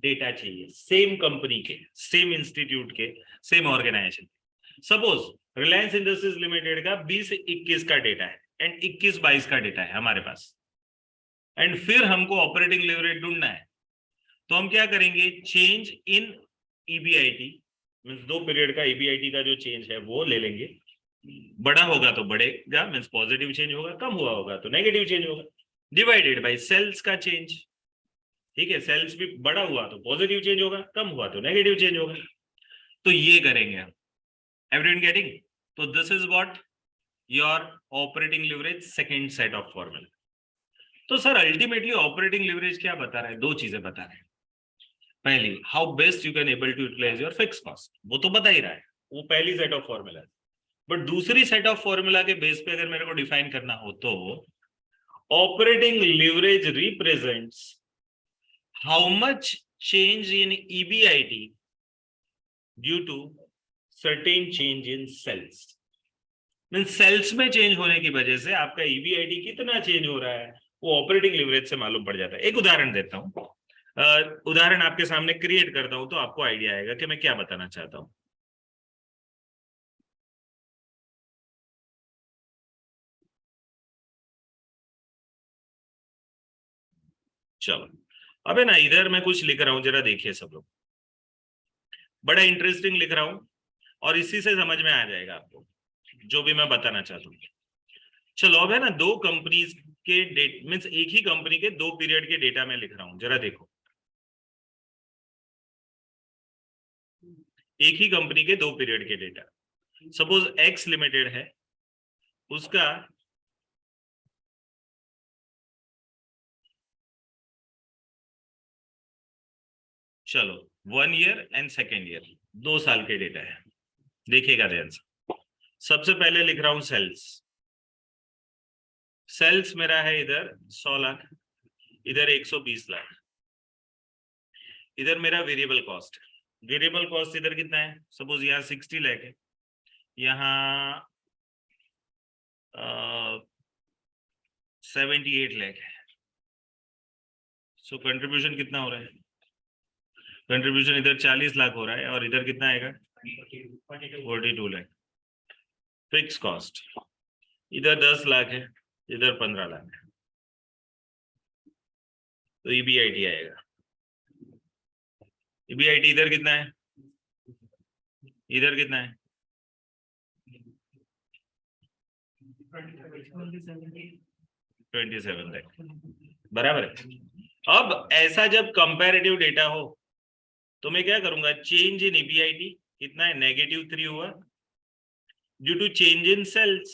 डेटा चाहिए, सेम कंपनी के, सेम इंस्टीट्यूट के, same organisation. Suppose Reliance industries limited का 20-21 का डेटा है एंड 21-22 का डेटा है हमारे पास, एंड फिर हमको ऑपरेटिंग लिवरेज ढूंढना है। तो हम क्या करेंगे? चेंज इन ईबीआईटी, मींस दो पीरियड का ईबीआईटी का जो चेंज है वो ले लेंगे। बड़ा होगा तो बढ़ेगा, मींस पॉजिटिव चेंज होगा, कम हुआ होगा तो नेगेटिव चेंज होगा, डिवाइडेड बाय सेल्स का चेंज। ठीक है, सेल्स भी बड़ा हुआ तो पॉजिटिव चेंज होगा, कम हुआ तो नेगेटिव चेंज होगा। तो ये करेंगे हम। Everyone getting? तो this is what your operating leverage second set of formula. तो सर अल्टीमेटली ऑपरेटिंग लिवरेज क्या बता रहा है? दो चीजें बता रहे हैं। पहली, how best you can able to utilize your fix cost, वो तो बता ही रहा है, वो पहली सेट ऑफ फॉर्मूला है। बट दूसरी सेट ऑफ फॉर्मूला के बेस पे अगर मेरे को डिफाइन करना हो तो operating leverage represents how much change in EBIT due to certain change in sales. Means sales में चेंज होने की वजह से आपका ईबीआईटी कितना चेंज हो रहा है वो ऑपरेटिंग लिवरेज से मालूम पड़ जाता है। एक उदाहरण देता हूं, उदाहरण आपके सामने क्रिएट करता हूं तो आपको आइडिया आएगा कि मैं क्या बताना चाहता हूं। चलो, अबे ना इधर मैं कुछ लिख रहा हूं, जरा देखिए सब लोग। बड़ा इंटरेस्टिंग लिख रहा हूं और इसी से समझ में आ जाएगा आपको जो भी मैं बताना चाहता हूँ। चलो, अब है ना दो कंपनीज के डेट, मींस एक ही कंपनी के दो पीरियड के डेटा में लिख रहा हूं, जरा देखो। एक ही कंपनी के दो पीरियड के डेटा। सपोज एक्स लिमिटेड है, उसका चलो 1 ईयर एंड सेकेंड ईयर, 2 साल के डेटा है। देखिएगा ध्यान से। सबसे पहले लिख रहा हूं सेल्स। सेल्स मेरा है इधर 100 लाख, इधर 120 लाख। इधर मेरा वेरिएबल कॉस्ट, वेरिएबल कॉस्ट इधर कितना है? सपोज यहाँ 60 लाख है, यहाँ 78 लाख है। सो कंट्रीब्यूशन कितना हो रहा है? कंट्रीब्यूशन इधर 40 लाख हो रहा है और इधर कितना आएगा? 42 लाख। फिक्स कॉस्ट इधर 10 लाख है, इधर 15 लाख है, तो ईबीआईटी आएगा। EBIT इधर कितना है, इधर कितना है, 27 है, बराबर है। अब ऐसा जब कंपैरेटिव डेटा हो तो मैं क्या करूंगा, चेंज इन EBIT कितना है, -3 हुआ due to change in sales.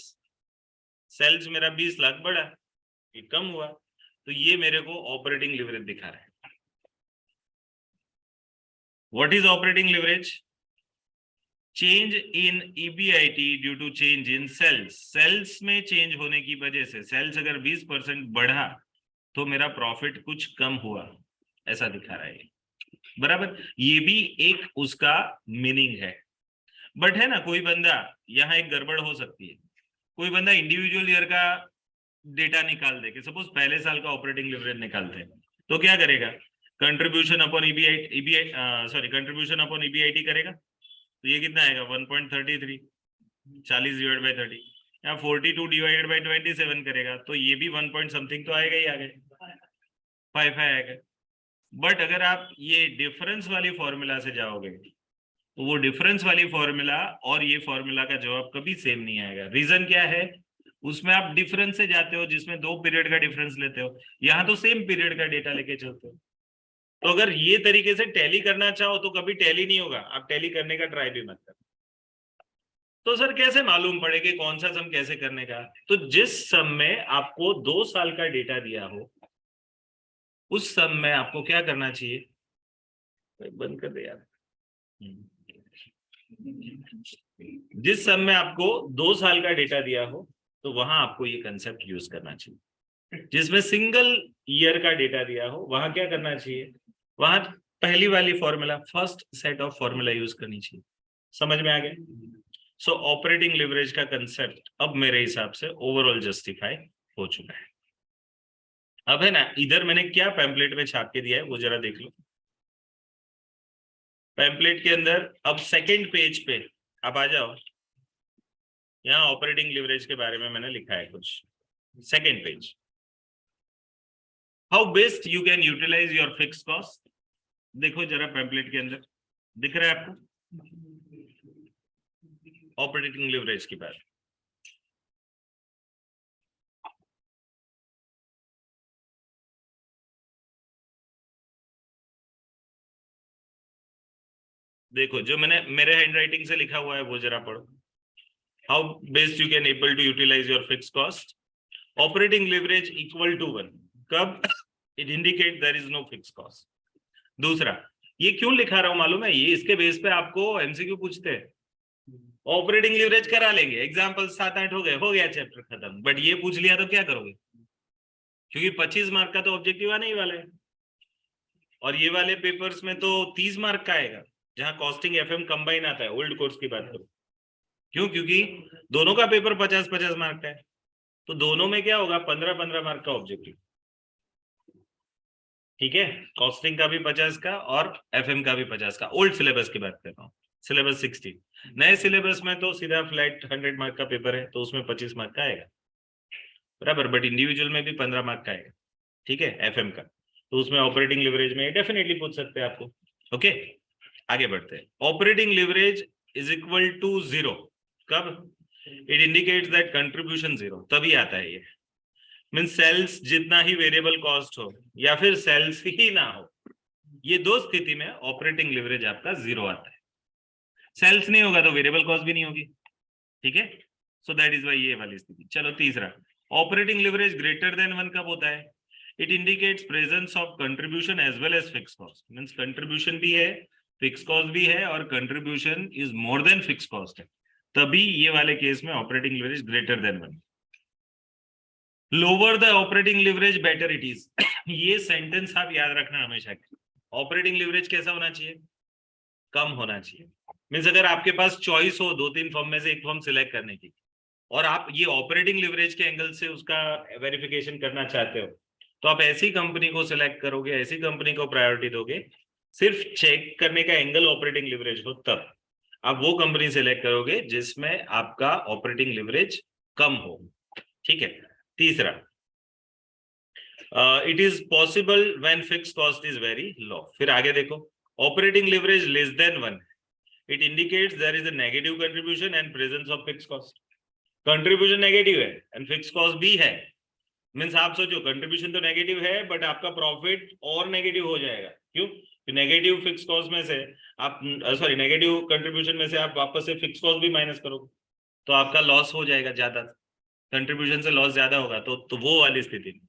Sales मेरा 20 लाख बढ़ा, ये कम हुआ, तो ये मेरे को ऑपरेटिंग लिवरेज दिखा रहा है। What is operating leverage? Change in EBIT due to change in sales. Sales में चेंज होने की वजह से, सेल्स अगर 20% बढ़ा तो मेरा प्रॉफिट कुछ कम हुआ, ऐसा दिखा रहा है, बराबर। ये भी एक उसका मीनिंग है। बट है ना, कोई बंदा, यहाँ एक गड़बड़ हो सकती है, कोई बंदा इंडिविजुअल ईयर का डेटा निकाल दे कि सपोज पहले साल का ऑपरेटिंग लिवरेज निकालते हैं, तो क्या करेगा, contribution upon contribution upon EBIT करेगा, तो ये कितना आएगा 1.33, 40 डिवाइड बाई 30, या 42 डिवाइडेड बाई 27 करेगा, तो ये भी 1 पॉइंट समथिंग तो आएगा ही, आगे 5 आएगा। बट अगर आप ये डिफरेंस वाली फॉर्मूला से जाओगे तो वो डिफरेंस वाली फॉर्मूला और ये फॉर्मूला का जवाब कभी सेम नहीं आएगा। रीजन क्या है, उसमें आप डिफरेंस से जाते हो जिसमें 2 पीरियड का डिफरेंस लेते हो, यहाँ तो सेम पीरियड का डेटा लेके चलते हो। तो अगर ये तरीके से टैली करना चाहो तो कभी टैली नहीं होगा, आप टैली करने का ट्राई भी मत करो। तो सर कैसे मालूम पड़े कि कौन सा सम कैसे करने का? तो जिस सम में आपको 2 साल का डेटा दिया हो, उस सम में आपको क्या करना चाहिए, बंद कर दे यार। जिस सम में आपको 2 साल का डेटा दिया हो तो वहां आपको ये कंसेप्ट यूज करना चाहिए। जिसमें सिंगल ईयर का डेटा दिया हो वहां क्या करना चाहिए, वहां पहली वाली formula, first set of formula use करनी चाहिए। समझ में आ गया? सो ऑपरेटिंग लिवरेज का कंसेप्ट अब मेरे हिसाब से ओवरऑल जस्टिफाई हो चुका है। अब है ना, इधर मैंने क्या पैम्पलेट में छाप के दिया है वो जरा देख लो। पैम्पलेट के अंदर अब सेकंड पेज पे आप आ जाओ, यहाँ ऑपरेटिंग लिवरेज के बारे में मैंने लिखा है कुछ। Second page, how best you can utilize your fix cost. देखो जरा पैम्पलेट के अंदर दिख रहा है आपको ऑपरेटिंग लिवरेज की बात। देखो जो मैंने मेरे हैंडराइटिंग से लिखा हुआ है वो जरा पढ़ो। How best you can able to utilize your fix cost, operating leverage equal to 1 कब, it indicate there is no fix cost. दूसरा, ये क्यों लिखा रहा हूं मालूम है, ये इसके बेस पे आपको MCQ पूछते हैं। ऑपरेटिंग लिवरेज करा लेंगे, एग्जाम्पल 7-8 हो गए, हो गया चैप्टर खत्म। बट ये पूछ लिया तो क्या करोगे, क्योंकि 25 मार्क का तो ऑब्जेक्टिव आने ही वाला है, और ये वाले पेपर्स में तो 30 मार्क का आएगा, जहां कॉस्टिंग FM कंबाइन आता है। ओल्ड कोर्स की बात करो, क्यों, क्योंकि दोनों का पेपर 50-50 मार्क का है, तो दोनों में क्या होगा, 15-15 मार्क का ऑब्जेक्टिव। ठीक है, कॉस्टिंग का भी 50 का और FM का भी 50 का। ओल्ड सिलेबस की बात कर रहा हूँ, सिलेबस 60। नए सिलेबस में तो सीधा फ्लैट 100 मार्क का पेपर है, तो उसमें 25 मार्क का आएगा, बराबर। बट इंडिविजुअल में भी 15 मार्क का आएगा, ठीक है, FM का। तो उसमें ऑपरेटिंग लिवरेज में डेफिनेटली पूछ सकते हैं आपको। ओके, आगे बढ़ते हैं। Operating leverage is equal to 0 कब, इट इंडिकेट्स दैट कंट्रीब्यूशन 0, तभी आता है ये। मीन सेल्स जितना ही वेरिएबल कॉस्ट हो या फिर सेल्स ही ना हो, ये दो स्थिति में ऑपरेटिंग लिवरेज आपका 0 आता है। सेल्स नहीं होगा तो वेरिएबल कॉस्ट भी नहीं होगी, ठीक है। सो दैट इज वाई ये वाली स्थिति। चलो तीसरा, ऑपरेटिंग लिवरेज ग्रेटर देन 1 कब होता है, it indicates presence of contribution as well as fix cost. Means contribution भी है, फिक्स कॉस्ट भी है, और contribution is more than fix cost है, तभी ये वाले केस में operating leverage greater than 1। Lower the operating leverage better it is. ये सेंटेंस आप याद रखना हमेशा। ऑपरेटिंग लिवरेज कैसा होना चाहिए, कम होना चाहिए। मींस अगर आपके पास चॉइस हो 2-3 फर्म में से एक फर्म सिलेक्ट करने की, और आप ये ऑपरेटिंग लिवरेज के एंगल से उसका वेरिफिकेशन करना चाहते हो, तो आप ऐसी कंपनी को सिलेक्ट करोगे, ऐसी कंपनी को प्रायोरिटी दोगे। सिर्फ चेक करने का एंगल ऑपरेटिंग लिवरेज हो तब आप वो कंपनी सिलेक्ट करोगे जिसमें आपका ऑपरेटिंग लिवरेज कम हो, ठीक है। तीसरा, it is possible when fix cost is very low. फिर आगे देखो, operating leverage less than 1, it indicates there is a negative contribution and presence of fix cost. Contribution negative है एंड फिक्स कॉस्ट भी है, मीन्स आप सोचो contribution तो negative है बट आपका प्रॉफिट और नेगेटिव हो जाएगा। क्यों? नेगेटिव फिक्स कॉस्ट में से आप सॉरी नेगेटिव कंट्रीब्यूशन में से आप वापस से फिक्स कॉस्ट भी माइनस करोगे तो आपका लॉस हो जाएगा, ज्यादा कंट्रीब्यूशन से लॉस ज्यादा होगा। तो वो वाली स्थिति में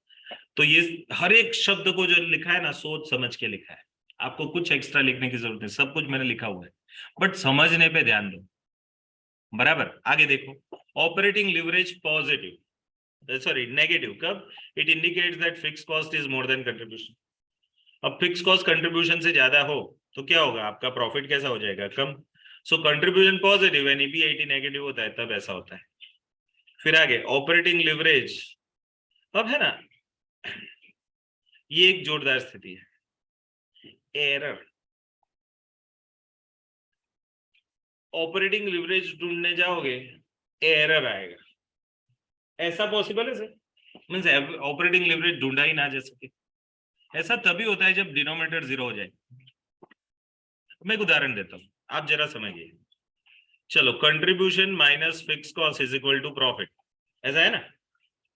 तो ये हर एक शब्द को जो लिखा है ना सोच समझ के लिखा है, आपको कुछ एक्स्ट्रा लिखने की जरूरत है, सब कुछ मैंने लिखा हुआ है बट समझने पे ध्यान दो। बराबर? आगे देखो, operating leverage positive sorry negative कब? It indicates that fix cost is more than contribution. अब फिक्स कॉस्ट कंट्रीब्यूशन से ज्यादा हो तो क्या होगा? आपका प्रॉफिट कैसा हो जाएगा? कम। So contribution positive and EBIT negative होता है तब ऐसा होता है। फिर आगे ऑपरेटिंग लिवरेज, अब है ना ये एक जोरदार स्थिति है, एरर। ऑपरेटिंग लिवरेज ढूंढने जाओगे एरर आएगा, ऐसा पॉसिबल है सर? मींस ऑपरेटिंग लिवरेज ढूंढा ही ना जा सके, ऐसा तभी होता है जब डिनोमिनेटर 0 हो जाए। मैं एक उदाहरण देता हूं, आप जरा समझिए। चलो, contribution minus fix cost is equal to profit, ऐसा है ना,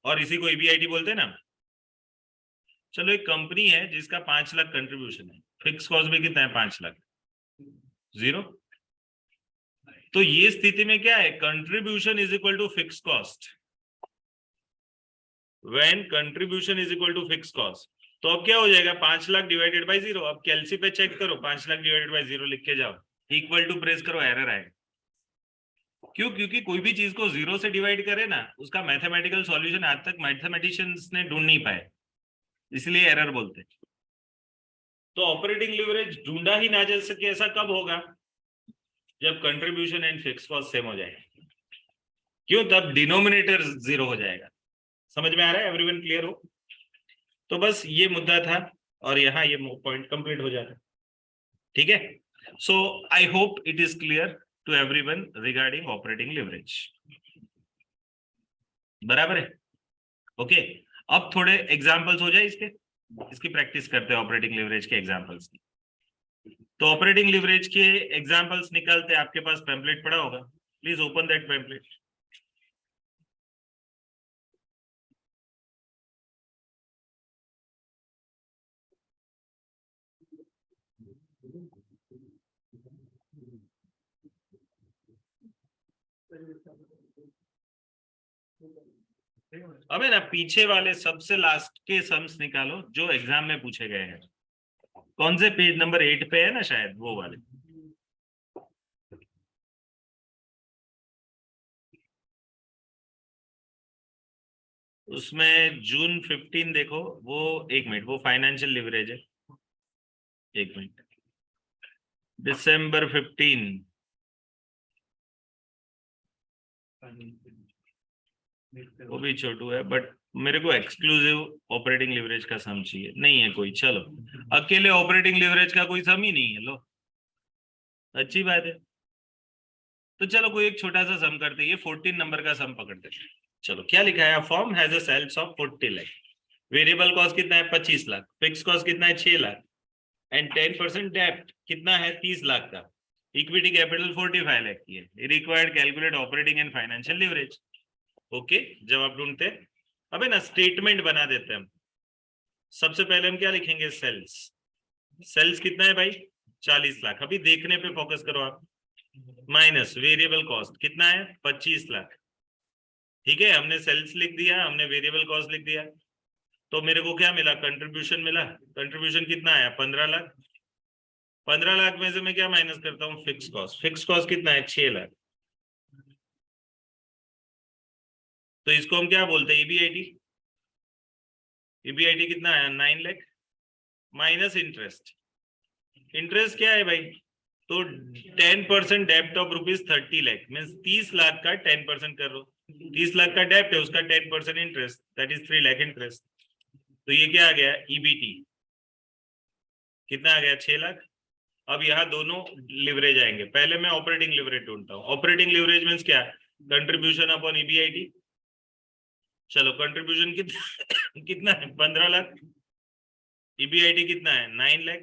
और इसी को ईबीआईटी बोलते हैं ना। चलो, एक कंपनी है जिसका 5 लाख कंट्रीब्यूशन है, फिक्स कॉस्ट भी कितना है? 5 लाख, 0। तो ये स्थिति में क्या है? Contribution is equal to fix cost. When contribution is equal to fix cost, तो अब क्या हो जाएगा? 5 लाख डिवाइडेड बाय 0। अब कैलसी पे चेक करो, 5 लाख डिवाइडेड बाय 0 लिख के जाओ, इक्वल टू प्रेस करो, एरर आएगा। क्यों? क्योंकि कोई भी चीज को 0 से डिवाइड करे ना, उसका मैथमेटिकल सॉल्यूशन आज तक मैथमेटिशियंस ने ढूंढ नहीं पाए, इसलिए एरर बोलते। तो ऑपरेटिंग लिवरेज ढूंढा ही ना जा सके, ऐसा कब होगा? जब contribution and fix cost same हो जाए। क्यों? तब डिनोमिनेटर 0 हो जाएगा। समझ में आ रहा है? एवरीवन क्लियर हो? तो बस ये मुद्दा था और यहाँ ये पॉइंट कंप्लीट हो जाता है। ठीक है? So I hope it is clear to everyone regarding operating leverage. बराबर है? ओके, अब थोड़े एग्जांपल्स हो जाए इसकी प्रैक्टिस करते हैं ऑपरेटिंग लिवरेज के एग्जांपल्स की। तो ऑपरेटिंग लिवरेज के एग्जांपल्स निकालते, आपके पास पैम्पलेट पड़ा होगा, प्लीज ओपन दैट पैम्पलेट। अब है ना, पीछे वाले सबसे लास्ट के सम्स निकालो जो एग्जाम में पूछे गए हैं। कौन से पेज? नंबर 8 पे है ना शायद, वो वाले। उसमें जून 15 देखो, वो 1 मिनट, वो फाइनेंशियल लिवरेज है। 1 मिनट, दिसंबर 15 वो भी छोटू है, बट मेरे को एक्सक्लूसिव ऑपरेटिंग लिवरेज का सम चाहिए। नहीं है कोई? चलो, अकेले ऑपरेटिंग लिवरेज का कोई सम ही नहीं है। लो, अच्छी बात है। तो चलो कोई एक छोटा सा सम करते हैं, ये 14 नंबर का सम पकड़ते हैं। चलो, क्या लिखा है? Firm has a sales of 40 lakh, variable cost कितना है? 25 लाख, फिक्स कॉस्ट कितना है? 6 लाख, एंड 10% डेब्ट कितना है? 30 लाख का, इक्विटी कैपिटल 45 लाख की है। Required calculate operating and financial leverage. Okay, जवाब ढूंढते हैं। अबे ना, स्टेटमेंट बना देते हैं हम। सबसे पहले हम क्या लिखेंगे? सेल्स। सेल्स कितना है भाई? 40 लाख। अभी देखने पे फोकस करो आप। माइनस वेरिएबल कॉस्ट कितना है? 25 लाख। ठीक है, हमने सेल्स लिख दिया, हमने वेरिएबल कॉस्ट लिख दिया, तो मेरे को क्या मिला? कंट्रीब्यूशन मिला। कंट्रीब्यूशन कितना आया? 15 लाख। 15 लाख में से मैं क्या माइनस करता हूँ? Fix cost. फिक्स कॉस्ट कितना है? 6 लाख। तो इसको हम क्या बोलते हैं? ईबीआईटी। ईबीआईटी कितना आया? 9 लाख, माइनस इंटरेस्ट। इंटरेस्ट क्या है भाई? तो 10% डेप्ट ऑफ ₹30 लाख, मीन्स 30 लाख का 10% कर लो। 30 लाख का डेप्ट है, उसका 10% interest, that is 3 lakh interest. तो ये क्या आ गया? ईबीटी कितना आ गया? 6 लाख। अब यहाँ दोनों लिवरेज आएंगे। पहले मैं ऑपरेटिंग लिवरेज ढूंढता हूँ। ऑपरेटिंग लिवरेज मीन्स क्या? Contribution upon EBIT. चलो, कंट्रीब्यूशन कितना कितना है? 15 लाख। ईबीआईटी कितना है? 9 लाख।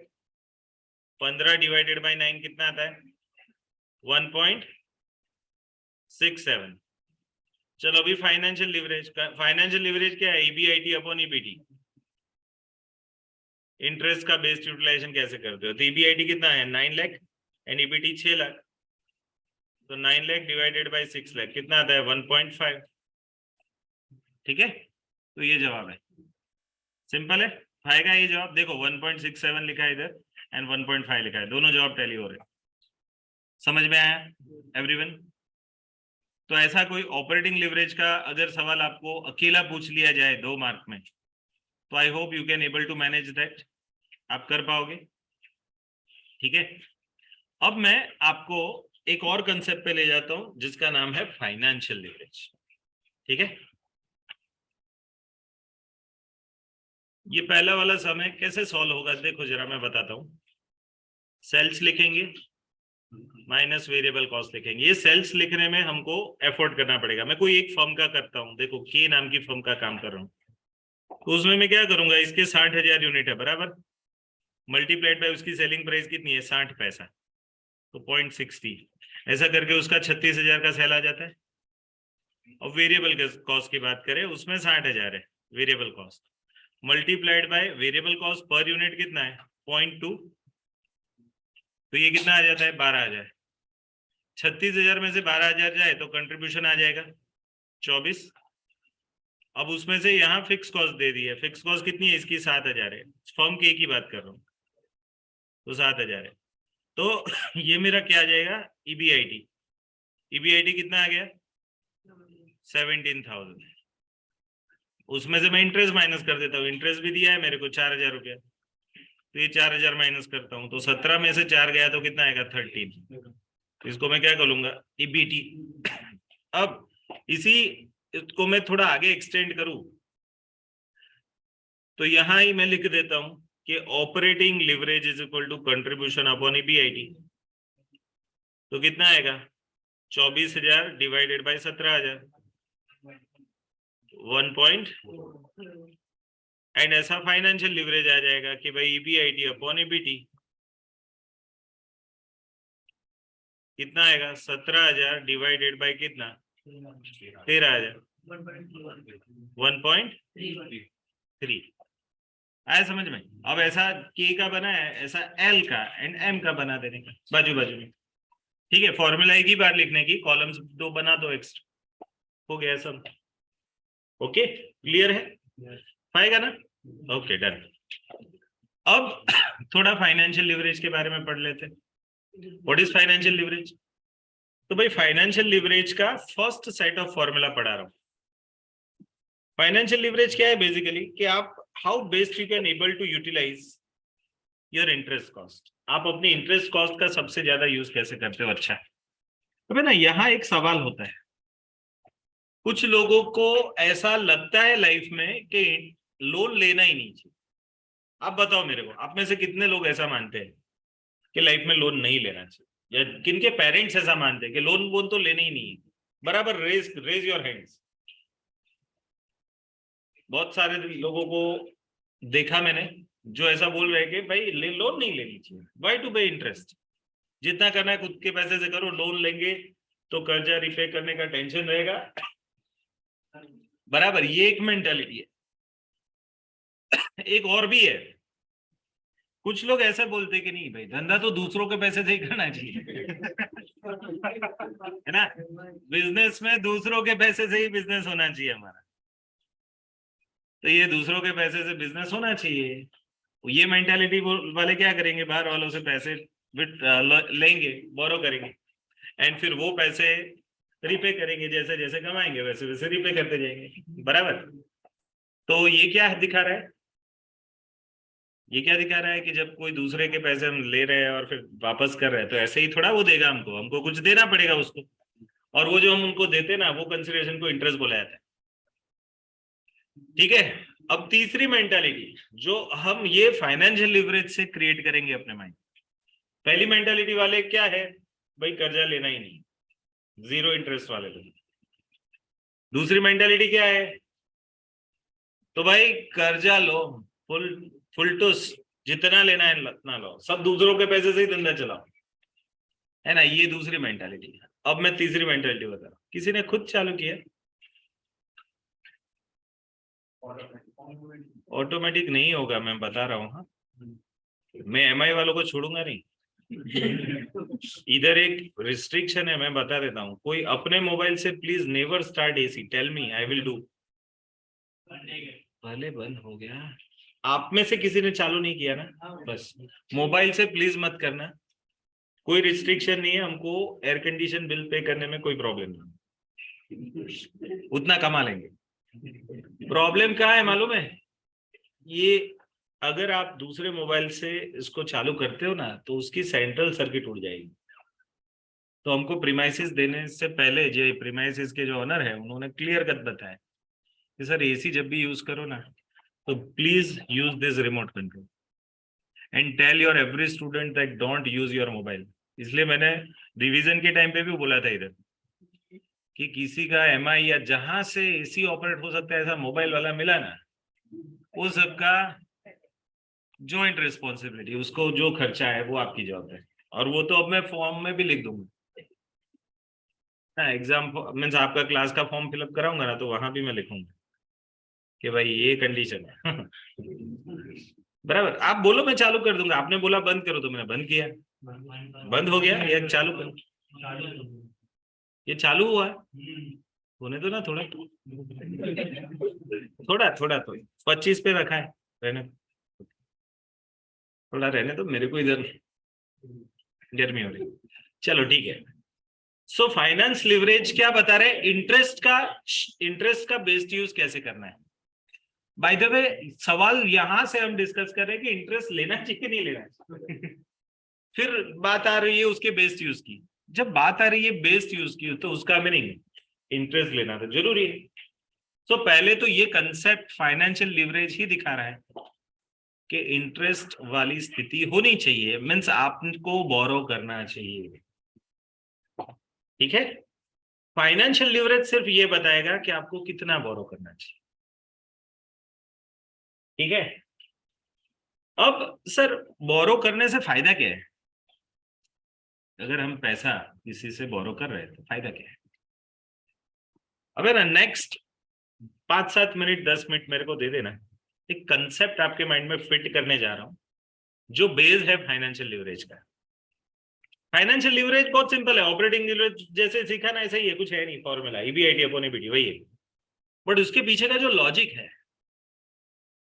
15 डिवाइडेड बाई 9 कितना आता है? 1.67। चलो अभी फाइनेंशियल लिवरेज क्या है? ईबीआईटी अपॉन ईबीटी, इंटरेस्ट का बेस्ड यूटिलाइजेशन कैसे करते हो? तो ईबीआईटी कितना है? 9 लाख एंड ईबीटी 6 लाख, तो 9 लाख डिवाइडेड बाय 6 लाख कितना आता है? 1.5। ठीक है, तो ये जवाब है, सिंपल है, आएगा ये जवाब। देखो 1.67 लिखा है इधर एंड 1.5 लिखा है, दोनों जवाब टैली हो रहे हैं। समझ में आया एवरीवन? तो ऐसा कोई ऑपरेटिंग लिवरेज का अगर सवाल आपको अकेला पूछ लिया जाए 2 मार्क में, तो I hope you can able to manage that, आप कर पाओगे। ठीक है, अब मैं आपको एक और कंसेप्ट पे ले जाता हूं जिसका नाम है फाइनेंशियल लिवरेज। ठीक है, ये पहला वाला समय कैसे सॉल्व होगा देखो जरा, मैं बताता हूं। सेल्स लिखेंगे माइनस वेरिएबल कॉस्ट लिखेंगे। ये सेल्स लिखने में हमको एफोर्ड करना पड़ेगा। मैं कोई एक फर्म का करता हूं, देखो के नाम की फर्म का काम कर रहा हूं, तो उसमें मैं क्या करूंगा, इसके 60,000 यूनिट है बराबर, मल्टीप्लाइड बाय उसकी सेलिंग प्राइस कितनी है? 60 पैसा, तो 0.60, ऐसा करके उसका 36,000 का सेल आ जाता है। और वेरिएबल कॉस्ट की बात करें, उसमें 60,000 है variable cost, multiplied by variable cost per unit कितना है? 0.2, तो ये कितना आ जाता है? 12,000। 36,000 में से 12,000 जाए तो कंट्रीब्यूशन आ जाएगा 24। अब उसमें से यहाँ फिक्स कॉस्ट दे दी है, फिक्स कॉस्ट कितनी है इसकी? 7,000 है, फर्म के की बात कर रहा हूँ, तो 7,000 है। तो ये मेरा क्या आ जाएगा? ईबीआईटी। ईबीआईटी कितना आ गया? 17,000। उसमें से मैं इंटरेस्ट माइनस कर देता हूँ, इंटरेस्ट भी दिया है मेरे को 4,000 रुपया, तो ये 4,000 माइनस करता हूँ, तो 17 में से 4 गया तो कितना आएगा? 13। तो इसको मैं क्या करूंगा? ईबीटी। अब इसी इसको मैं थोड़ा आगे एक्सटेंड करूं तो यहां ही मैं लिख देता हूं कि operating leverage is equal to contribution upon EBIT, तो कितना आएगा? 24,000 डिवाइडेड बाय 17,000, 1 एंड ऐसा फाइनेंशियल लिवरेज आ जाएगा कि भाई ईबीआईटी अपॉन ईबीटी कितना आएगा? 17,000 डिवाइडेड बाय कितना? 13,000, 1.3। आया समझ में? अब ऐसा के का बना है, ऐसा एल का एंड एम का बना देने का बाजू बाजू में। ठीक है, फॉर्मूला एक ही बार लिखने की, कॉलम्स 2 बना दो एक्स्ट्रा, हो गया सब। ओके, क्लियर है? पाएगा ना? Okay done. अब थोड़ा फाइनेंशियल लिवरेज के बारे में पढ़ लेते हैं। What is financial leverage? तो भाई फाइनेंशियल लिवरेज का फर्स्ट सेट ऑफ फॉर्मूला पढ़ा रहा हूं। फाइनेंशियल लिवरेज क्या है बेसिकली कि आप how best you can able to utilize your interest cost, आप अपनी इंटरेस्ट कॉस्ट का सबसे ज्यादा यूज कैसे करते हो। अच्छा, तो ना यहाँ एक सवाल होता है, कुछ लोगों को ऐसा लगता है लाइफ में कि लोन लेना ही नहीं चाहिए। आप बताओ मेरे को, आप में से कितने लोग ऐसा मानते हैं कि लाइफ में लोन नहीं लेना चाहिए, या किनके पेरेंट्स ऐसा मानते हैं कि लोन वोन तो लेना ही नहीं है? बराबर, रेज योर हैंड्स। बहुत सारे लोगों को देखा मैंने जो ऐसा बोल रहे हैं कि भाई लोन नहीं लेनी चाहिए, वाई टू पे इंटरेस्ट, जितना करना है खुद के पैसे से करो, लोन लेंगे तो कर्जा रिपे करने का टेंशन रहेगा। बराबर, ये एक मेंटालिटी है। एक और भी है, कुछ लोग ऐसा बोलते कि नहीं भाई धंधा तो दूसरों के पैसे से ही करना चाहिए है ना, बिजनेस में दूसरों के पैसे से ही बिजनेस होना चाहिए हमारा, तो ये दूसरों के पैसे से बिजनेस होना चाहिए। ये मेंटालिटी वाले क्या करेंगे, बाहर वालों से पैसे लेंगे, बोरो करेंगे एंड फिर वो पैसे रिपे करेंगे, जैसे जैसे कमाएंगे वैसे वैसे रिपे करते जाएंगे। बराबर, तो ये क्या दिखा रहा है? ये क्या दिखा रहा है कि जब कोई दूसरे के पैसे हम ले रहे हैं और फिर वापस कर रहे हैं तो ऐसे ही थोड़ा वो देगा, हमको कुछ देना पड़ेगा उसको, और वो जो हम उनको देते ना वो कंसिडरेशन को इंटरेस्ट बोला जाता है। ठीक है, अब तीसरी मेंटालिटी जो हम ये फाइनेंशियल लिवरेज से क्रिएट करेंगे अपने माइंड। पहली मेंटालिटी वाले क्या है, भाई कर्जा लेना ही नहीं, जीरो इंटरेस्ट वाले लोग। दूसरी मेंटालिटी क्या है, तो भाई कर्जा लो, फुल टू जितना लेना है उतना लो, सब दूसरों के पैसे से ही धंधा चलाओ, है ना। ये दूसरी मेंटालिटी है। अब मैं तीसरी मेंटालिटी बता रहा हूँ, किसी ने खुद चालू किया, ऑटोमेटिक नहीं होगा, मैं बता रहा हूँ। हाँ, मैं एमआई वालों को छोड़ूंगा नहीं। इधर एक रिस्ट्रिक्शन है, मैं बता देता हूँ, कोई अपने मोबाइल से please never start AC, tell me, I will do. पहले बंद हो गया, आप में से किसी ने चालू नहीं किया ना, बस मोबाइल से प्लीज मत करना। कोई रिस्ट्रिक्शन नहीं है, हमको एयर कंडीशन बिल पे करने में कोई प्रॉब्लम नहीं, उतना कमा लेंगे। प्रॉब्लम क्या है मालूम है, ये अगर आप दूसरे मोबाइल से इसको चालू करते हो ना, तो उसकी सेंट्रल सर्किट उड़ जाएगी। तो हमको प्रीमाइसिस देने से पहले जो प्रीमाइसिस के जो ओनर है, उन्होंने क्लियर कट बताया कि सर एसी जब भी यूज करो ना, तो please use this remote control and tell your every student that don't use your mobile. इसलिए मैंने रिवीजन के टाइम पे भी बोला था इधर कि किसी का एमआई या जहां से एसी ऑपरेट हो सकता है ऐसा मोबाइल वाला मिला ना, वो सबका जॉइंट रिस्पॉन्सिबिलिटी, उसको जो खर्चा है वो आपकी जवाबदारी। और वो तो अब मैं फॉर्म में भी लिख दूंगा ना, एग्जाम मीन्स आपका क्लास का फॉर्म फिलअप कराऊंगा ना, तो वहां भी मैं लिखूंगा कि भाई ये कंडीशन है। बराबर, आप बोलो मैं चालू कर दूंगा, आपने बोला बंद करो तो मैंने बंद किया, बंद हो गया, ये चालू कर, ये चालू हुआ, होने दो ना थोड़ा, थोड़ा थोड़ा तो 25 पे रखा है, रहने थोड़ा रहने तो, मेरे को इधर गर्मी हो रही। चलो ठीक है। सो फाइनेंस लिवरेज क्या बता रहे, इंटरेस्ट का बेस्ड यूज कैसे करना है। बाय द वे सवाल यहां से हम डिस्कस कर रहे हैं कि इंटरेस्ट लेना चाहिए नहीं लेना चाहिए। फिर बात आ रही है उसके बेस्ड यूज की। जब बात आ रही है बेस्ड यूज की, तो उसका मीनिंग इंटरेस्ट लेना तो जरूरी है। तो पहले तो ये कंसेप्ट फाइनेंशियल लिवरेज ही दिखा रहा है कि इंटरेस्ट वाली स्थिति होनी चाहिए, मीन्स आपको बोरो करना चाहिए, ठीक है। फाइनेंशियल लिवरेज सिर्फ ये बताएगा कि आपको कितना बोरो करना चाहिए, ठीक है। अब सर बोरो करने से फायदा क्या है, अगर हम पैसा किसी से बोरो कर रहे हैं तो फायदा क्या है। अबे ना नेक्स्ट 5-7 मिनट 10 मिनट मेरे को दे देना, एक कंसेप्ट आपके माइंड में फिट करने जा रहा हूं जो बेस है फाइनेंशियल लिवरेज का। फाइनेंशियल लिवरेज बहुत सिंपल है, ऑपरेटिंग लिवरेज जैसे सीखा ना ऐसा ही है, कुछ है नहीं फॉर्मूला, ईबीआईटी अपॉन ईबीटी वही है। बट उसके पीछे का जो लॉजिक है,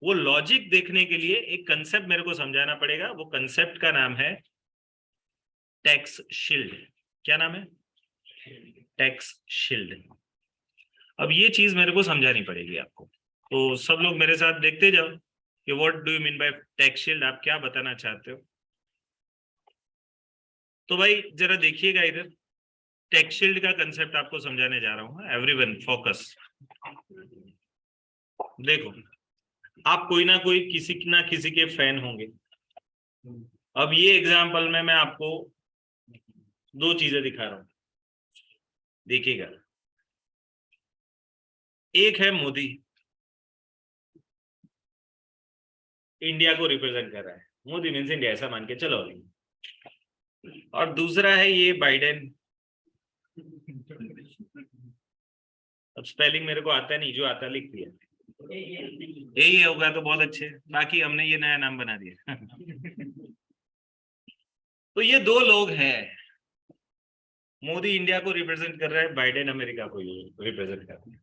वो लॉजिक देखने के लिए एक कंसेप्ट मेरे को समझाना पड़ेगा। वो कंसेप्ट का नाम है टैक्स शील्ड। क्या नाम है, टैक्स शील्ड। अब ये चीज मेरे को समझानी पड़ेगी आपको, तो सब लोग मेरे साथ देखते जाओ कि what do you mean by tax shield, आप क्या बताना चाहते हो। तो भाई जरा देखिएगा इधर, टैक्स शील्ड का कंसेप्ट आपको समझाने जा रहा हूँ। एवरीवन फोकस, देखो आप कोई ना कोई किसी ना किसी के फैन होंगे। अब ये एग्जांपल में मैं आपको दो चीजें दिखा रहा हूं, देखिएगा। एक है मोदी, इंडिया को रिप्रेजेंट कर रहा है, मोदी मीन्स इंडिया ऐसा मान के चलो। और दूसरा है ये बाइडेन। अब स्पेलिंग मेरे को आता नहीं, जो आता लिख दिया, यही होगा तो बहुत अच्छे, बाकी हमने ये नया नाम बना दिया। तो ये दो लोग हैं, मोदी इंडिया को रिप्रेजेंट कर रहा है, बाइडेन अमेरिका को रिप्रेजेंट कर रहा है।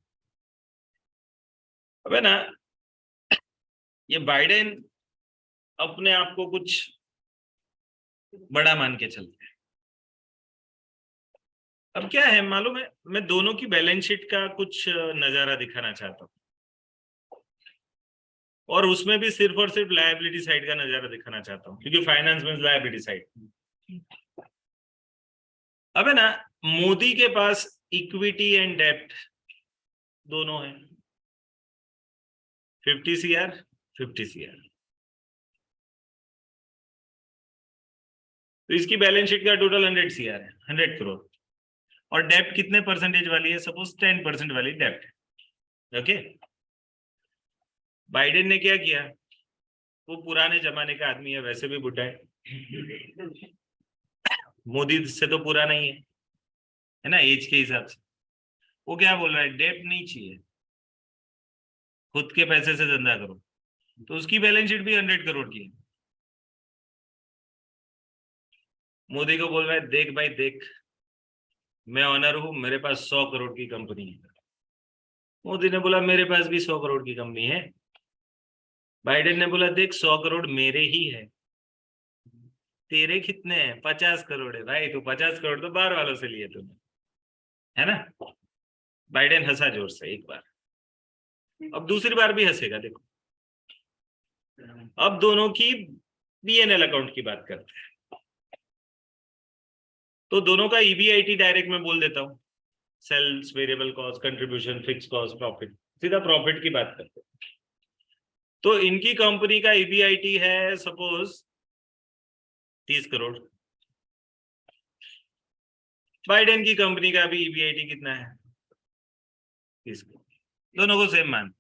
अब है ना, ये बाइडेन अपने आप को कुछ बड़ा मान के चलते हैं। अब क्या है मालूम है, मैं दोनों की बैलेंस शीट का कुछ नजारा दिखाना चाहता हूँ, और उसमें भी सिर्फ और सिर्फ लायबिलिटी साइड का नजारा दिखाना चाहता हूँ, क्योंकि फाइनेंस मींस लायबिलिटी साइड। अब है ना, मोदी के पास इक्विटी एंड डेब्ट दोनों है, 50 CR 50 CR। तो इसकी बैलेंस शीट का टोटल 100 CR है, 100 करोड़। और डेब्ट कितने परसेंटेज वाली है, सपोज 10% वाली डेब्ट, ओके। बाइडेन ने क्या किया, वो पुराने जमाने का आदमी है, वैसे भी बुढ़ा है, मोदी से तो पुराना ही है ना एज के हिसाब से। वो क्या बोल रहा है, डेट नहीं चाहिए, खुद के पैसे से धंधा करो। तो उसकी बैलेंस शीट भी 100 करोड़ की है। मोदी को बोल रहा है देख भाई देख, मैं ऑनर हूं, मेरे पास 100 करोड़ की कंपनी है। मोदी ने बोला मेरे पास भी 100 करोड़ की कंपनी है। बाइडेन ने बोला देख 100 करोड़ मेरे ही है, तेरे कितने हैं, 50 करोड़ है भाई, तो 50 करोड़ तो बाहर वालों से लिए तूने, है ना। बाइडेन हंसा जोर से एक बार, अब दूसरी बार भी हंसेगा देखो। अब दोनों की पीएनएल अकाउंट की बात करते हैं, तो दोनों का ईबीआईटी डायरेक्ट मैं बोल देता हूं, sales, variable cost, contribution, fix cost, profit, सीधा प्रॉफिट की बात करते हैं। तो इनकी कंपनी का ईबीआईटी है सपोज 30 करोड़, बाइडेन की कंपनी का भी ईबीआईटी कितना है, 30 करोड़, दोनों को सेम मान।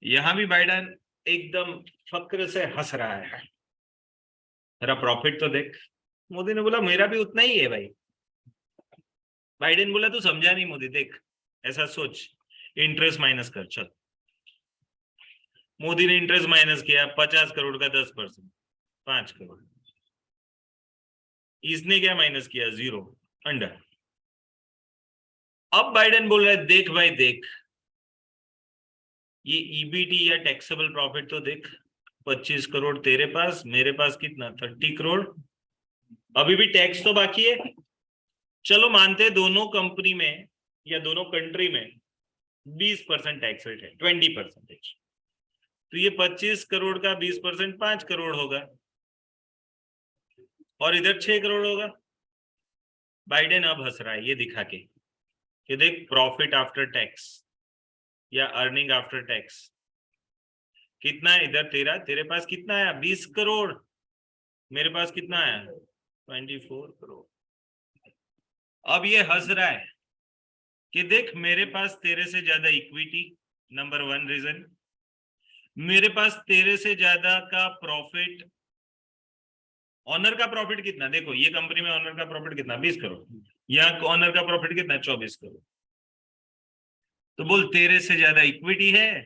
यहां भी बाइडेन एकदम फक्र से हंस रहा है, मेरा प्रॉफिट तो देख। मोदी ने बोला मेरा भी उतना ही है भाई। बाइडेन बोला तू समझा नहीं मोदी, देख ऐसा सोच, इंटरेस्ट माइनस कर चल। मोदी ने इंटरेस्ट माइनस किया, 50 करोड़ का 10%, 5 करोड़। इसने क्या माइनस किया, 0, अंडर। अब बाइडेन बोल रहा है देख भाई देख, ये ईबीटी या टैक्सेबल प्रॉफिट तो देख, 25 करोड़ तेरे पास, मेरे पास कितना, 30 करोड़। अभी भी टैक्स तो बाकी है। चलो मानते हैं दोनों कंपनी में या दोनों कंट्री में 20% टैक्स रेट है, 20%। तो ये 25 करोड़ का 20% 5 करोड़ होगा, और इधर 6 करोड़ होगा। बाइडेन अब हंस रहा है ये दिखा के कि देख प्रॉफिट आफ्टर टैक्स या अर्निंग आफ्टर टैक्स कितना है इधर तेरा, तेरे पास कितना आया, 20 करोड़, मेरे पास कितना आया, 24 करोड़। अब ये हंस रहा है कि देख मेरे पास तेरे से ज्यादा इक्विटी, नंबर 1 रीजन, मेरे पास तेरे से ज्यादा का प्रॉफिट। ऑनर का प्रॉफिट कितना, देखो ये कंपनी में ऑनर का प्रॉफिट कितना, 20 करोड़, यहाँ ऑनर का प्रॉफिट कितना, 24 करोड़। तो बोल तेरे से ज्यादा इक्विटी है,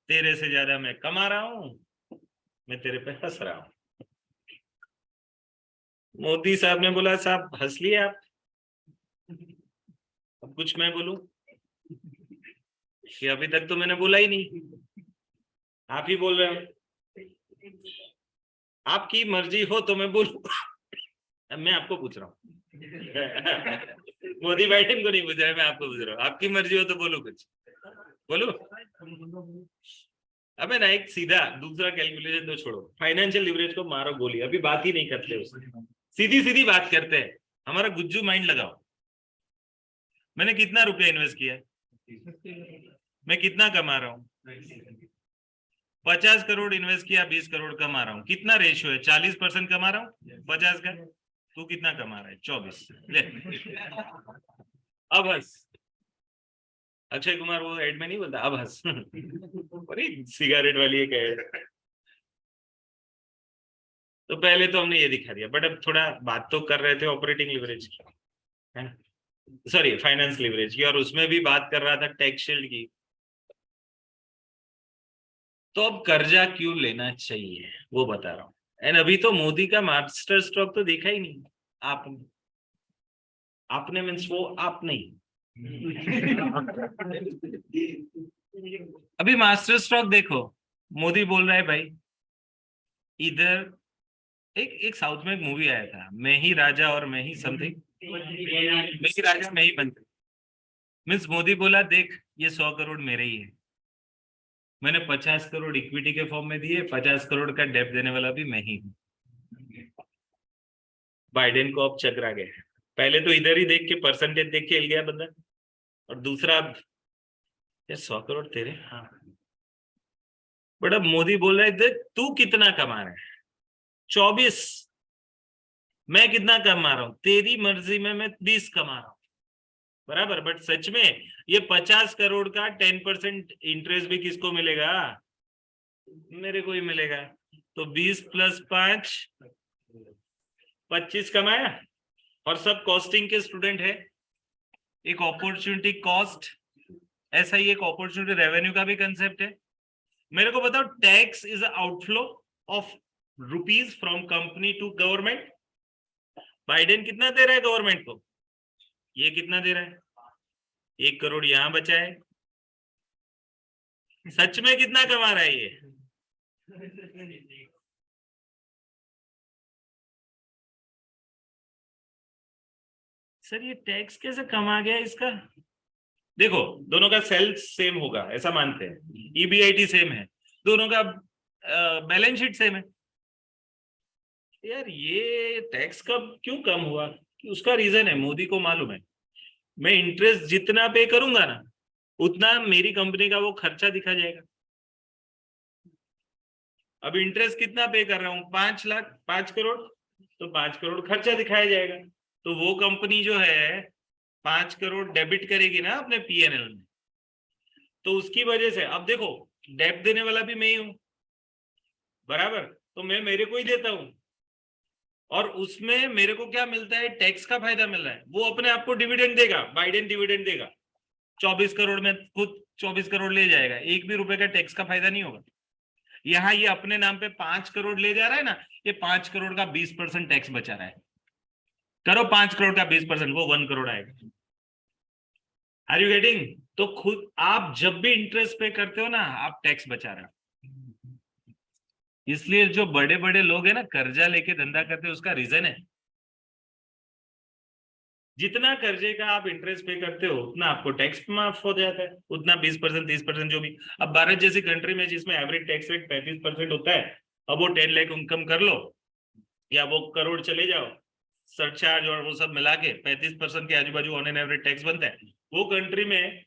तेरे से ज्यादा मैं कमा रहा हूं, मैं तेरे पे हंस रहा हूं। मोदी साहब ने बोला साहब हंस लिए आप, अब कुछ मैं बोलूं कि अभी तक तो मैंने बोला ही नहीं, आप ही बोल रहे हो। आपकी मर्जी हो तो मैं बोलूं, अब मैं आपको पूछ रहा हूँ। मोदी बाइडेन को नहीं पूछ रहा, मैं आपको पूछ रहा हूँ, आपकी मर्जी हो तो बोलो, कुछ बोलो। अबे ना एक सीधा दूसरा कैलकुलेशन तो छोड़ो, फाइनेंशियल लिवरेज को मारो गोली, अभी बात ही नहीं करते उससे, सीधी सीधी बात करते हैं। हमारा गुज्जू माइंड लगाओ, मैंने कितना रुपया इन्वेस्ट किया, मैं कितना कमा रहा हूँ, 50 करोड़ इन्वेस्ट किया, 20 करोड़ कमा रहा हूँ, कितना रेशियो है, 40% कमा रहा हूँ 50 का। तू कितना कमा रहा है, 24, ले। अब हंस, अक्षय कुमार वो एड में नहीं बोलता, अब हंस। अरे सिगरेट वाली एक एड। तो पहले तो हमने ये दिखा दिया, बट अब थोड़ा बात तो कर रहे थे ऑपरेटिंग लिवरेज की, है ना, सॉरी फाइनेंस लिवरेज की, और उसमें भी बात कर रहा था टैक्स शील्ड की। तो अब कर्जा क्यों लेना चाहिए वो बता रहा हूँ। एंड अभी तो मोदी का मास्टर स्ट्रोक तो देखा ही नहीं आपने, आपने मीन्स वो आप नहीं। अभी मास्टर स्ट्रोक देखो, मोदी बोल रहा है भाई इधर, एक एक साउथ में एक मूवी आया था, मैं ही राजा और मैं ही समथिंग, मैं ही राजा मैं ही मंत्री। मीन्स मोदी बोला देख ये 100 करोड़ मेरे ही है, मैंने 50 करोड़ इक्विटी के फॉर्म में दिए, 50 करोड़ का डेब्ट देने वाला भी मैं ही हूँ। बाइडेन को अब चकरा गया, पहले तो इधर ही देख के परसेंटेज देख के हिल गया बंदा, और दूसरा ये 100 करोड़ तेरे, हाँ। बट अब मोदी बोल रहा है देख तू कितना कमा रहा है, 24, मैं कितना कमा रहा हूं, तेरी मर्जी में मैं 20 कमा रहा हूं, बराबर। बट सच में ये 50 करोड़ का 10% इंटरेस्ट भी किसको मिलेगा, मेरे को ही मिलेगा। तो 20 + 5 25 कमाया, और सब कॉस्टिंग के स्टूडेंट है। एक अपॉर्चुनिटी कॉस्ट, ऐसा ही एक अपॉर्चुनिटी रेवेन्यू का भी कंसेप्ट है। मेरे को बताओ, tax is outflow of rupees from company to government. Biden कितना दे रहा है गवर्नमेंट को? ये कितना दे रहा है? 1 करोड़ यहां बचा है। सच में कितना कमा रहा है ये? सर ये टैक्स कैसे कमा गया इसका? देखो, दोनों का सेल्स सेम होगा ऐसा मानते हैं, ईबीआईटी सेम है, दोनों का बैलेंस शीट सेम है। यार ये टैक्स कब क्यों कम हुआ? उसका रीजन है, मोदी को मालूम है, मैं इंटरेस्ट जितना पे करूंगा ना, उतना मेरी कंपनी का वो खर्चा दिखा जाएगा। अब इंटरेस्ट कितना पे कर रहा हूँ? 5 लाख, 5 करोड़, तो 5 करोड़ खर्चा दिखाया जाएगा। तो वो कंपनी जो है 5 करोड़ डेबिट करेगी ना अपने पीएनएल में, तो उसकी वजह से अब देखो, डेब्ट देने वाला भी मैं ही हूं, बराबर, तो मैं मेरे को ही देता हूं, और उसमें मेरे को क्या मिलता है? टैक्स का फायदा मिल रहा है। वो अपने आप को डिविडेंड देगा, बाइडेन डिविडेंड देगा 24 करोड़ में, खुद 24 करोड़ ले जाएगा, 1 भी रुपए का टैक्स का फायदा नहीं होगा। यहाँ ये अपने नाम पे 5 करोड़ ले जा रहा है ना, ये 5 करोड़ का 20% टैक्स बचा रहा है। करो 5 करोड़ का 20%, वो 1 करोड़ आएगा। Are you getting? तो खुद आप जब भी इंटरेस्ट पे करते हो ना, आप टैक्स बचा रहे हो। इसलिए जो बड़े बड़े लोग हैं ना, कर्जा लेके धंधा करते हैं, उसका रीजन है, जितना कर्जे का आप इंटरेस्ट पे करते हो उतना आपको टैक्स माफ हो जाता है, उतना 20% 30% जो भी। अब भारत जैसी कंट्री में जिसमें एवरेज टैक्स रेट 35% होता है, अब वो 10 लाख इनकम कर लो या वो करोड़ चले जाओ, सरचार्ज और वो सब मिला के 35% के आजू बाजू ऑन एन एवरेज टैक्स बनता है। वो कंट्री में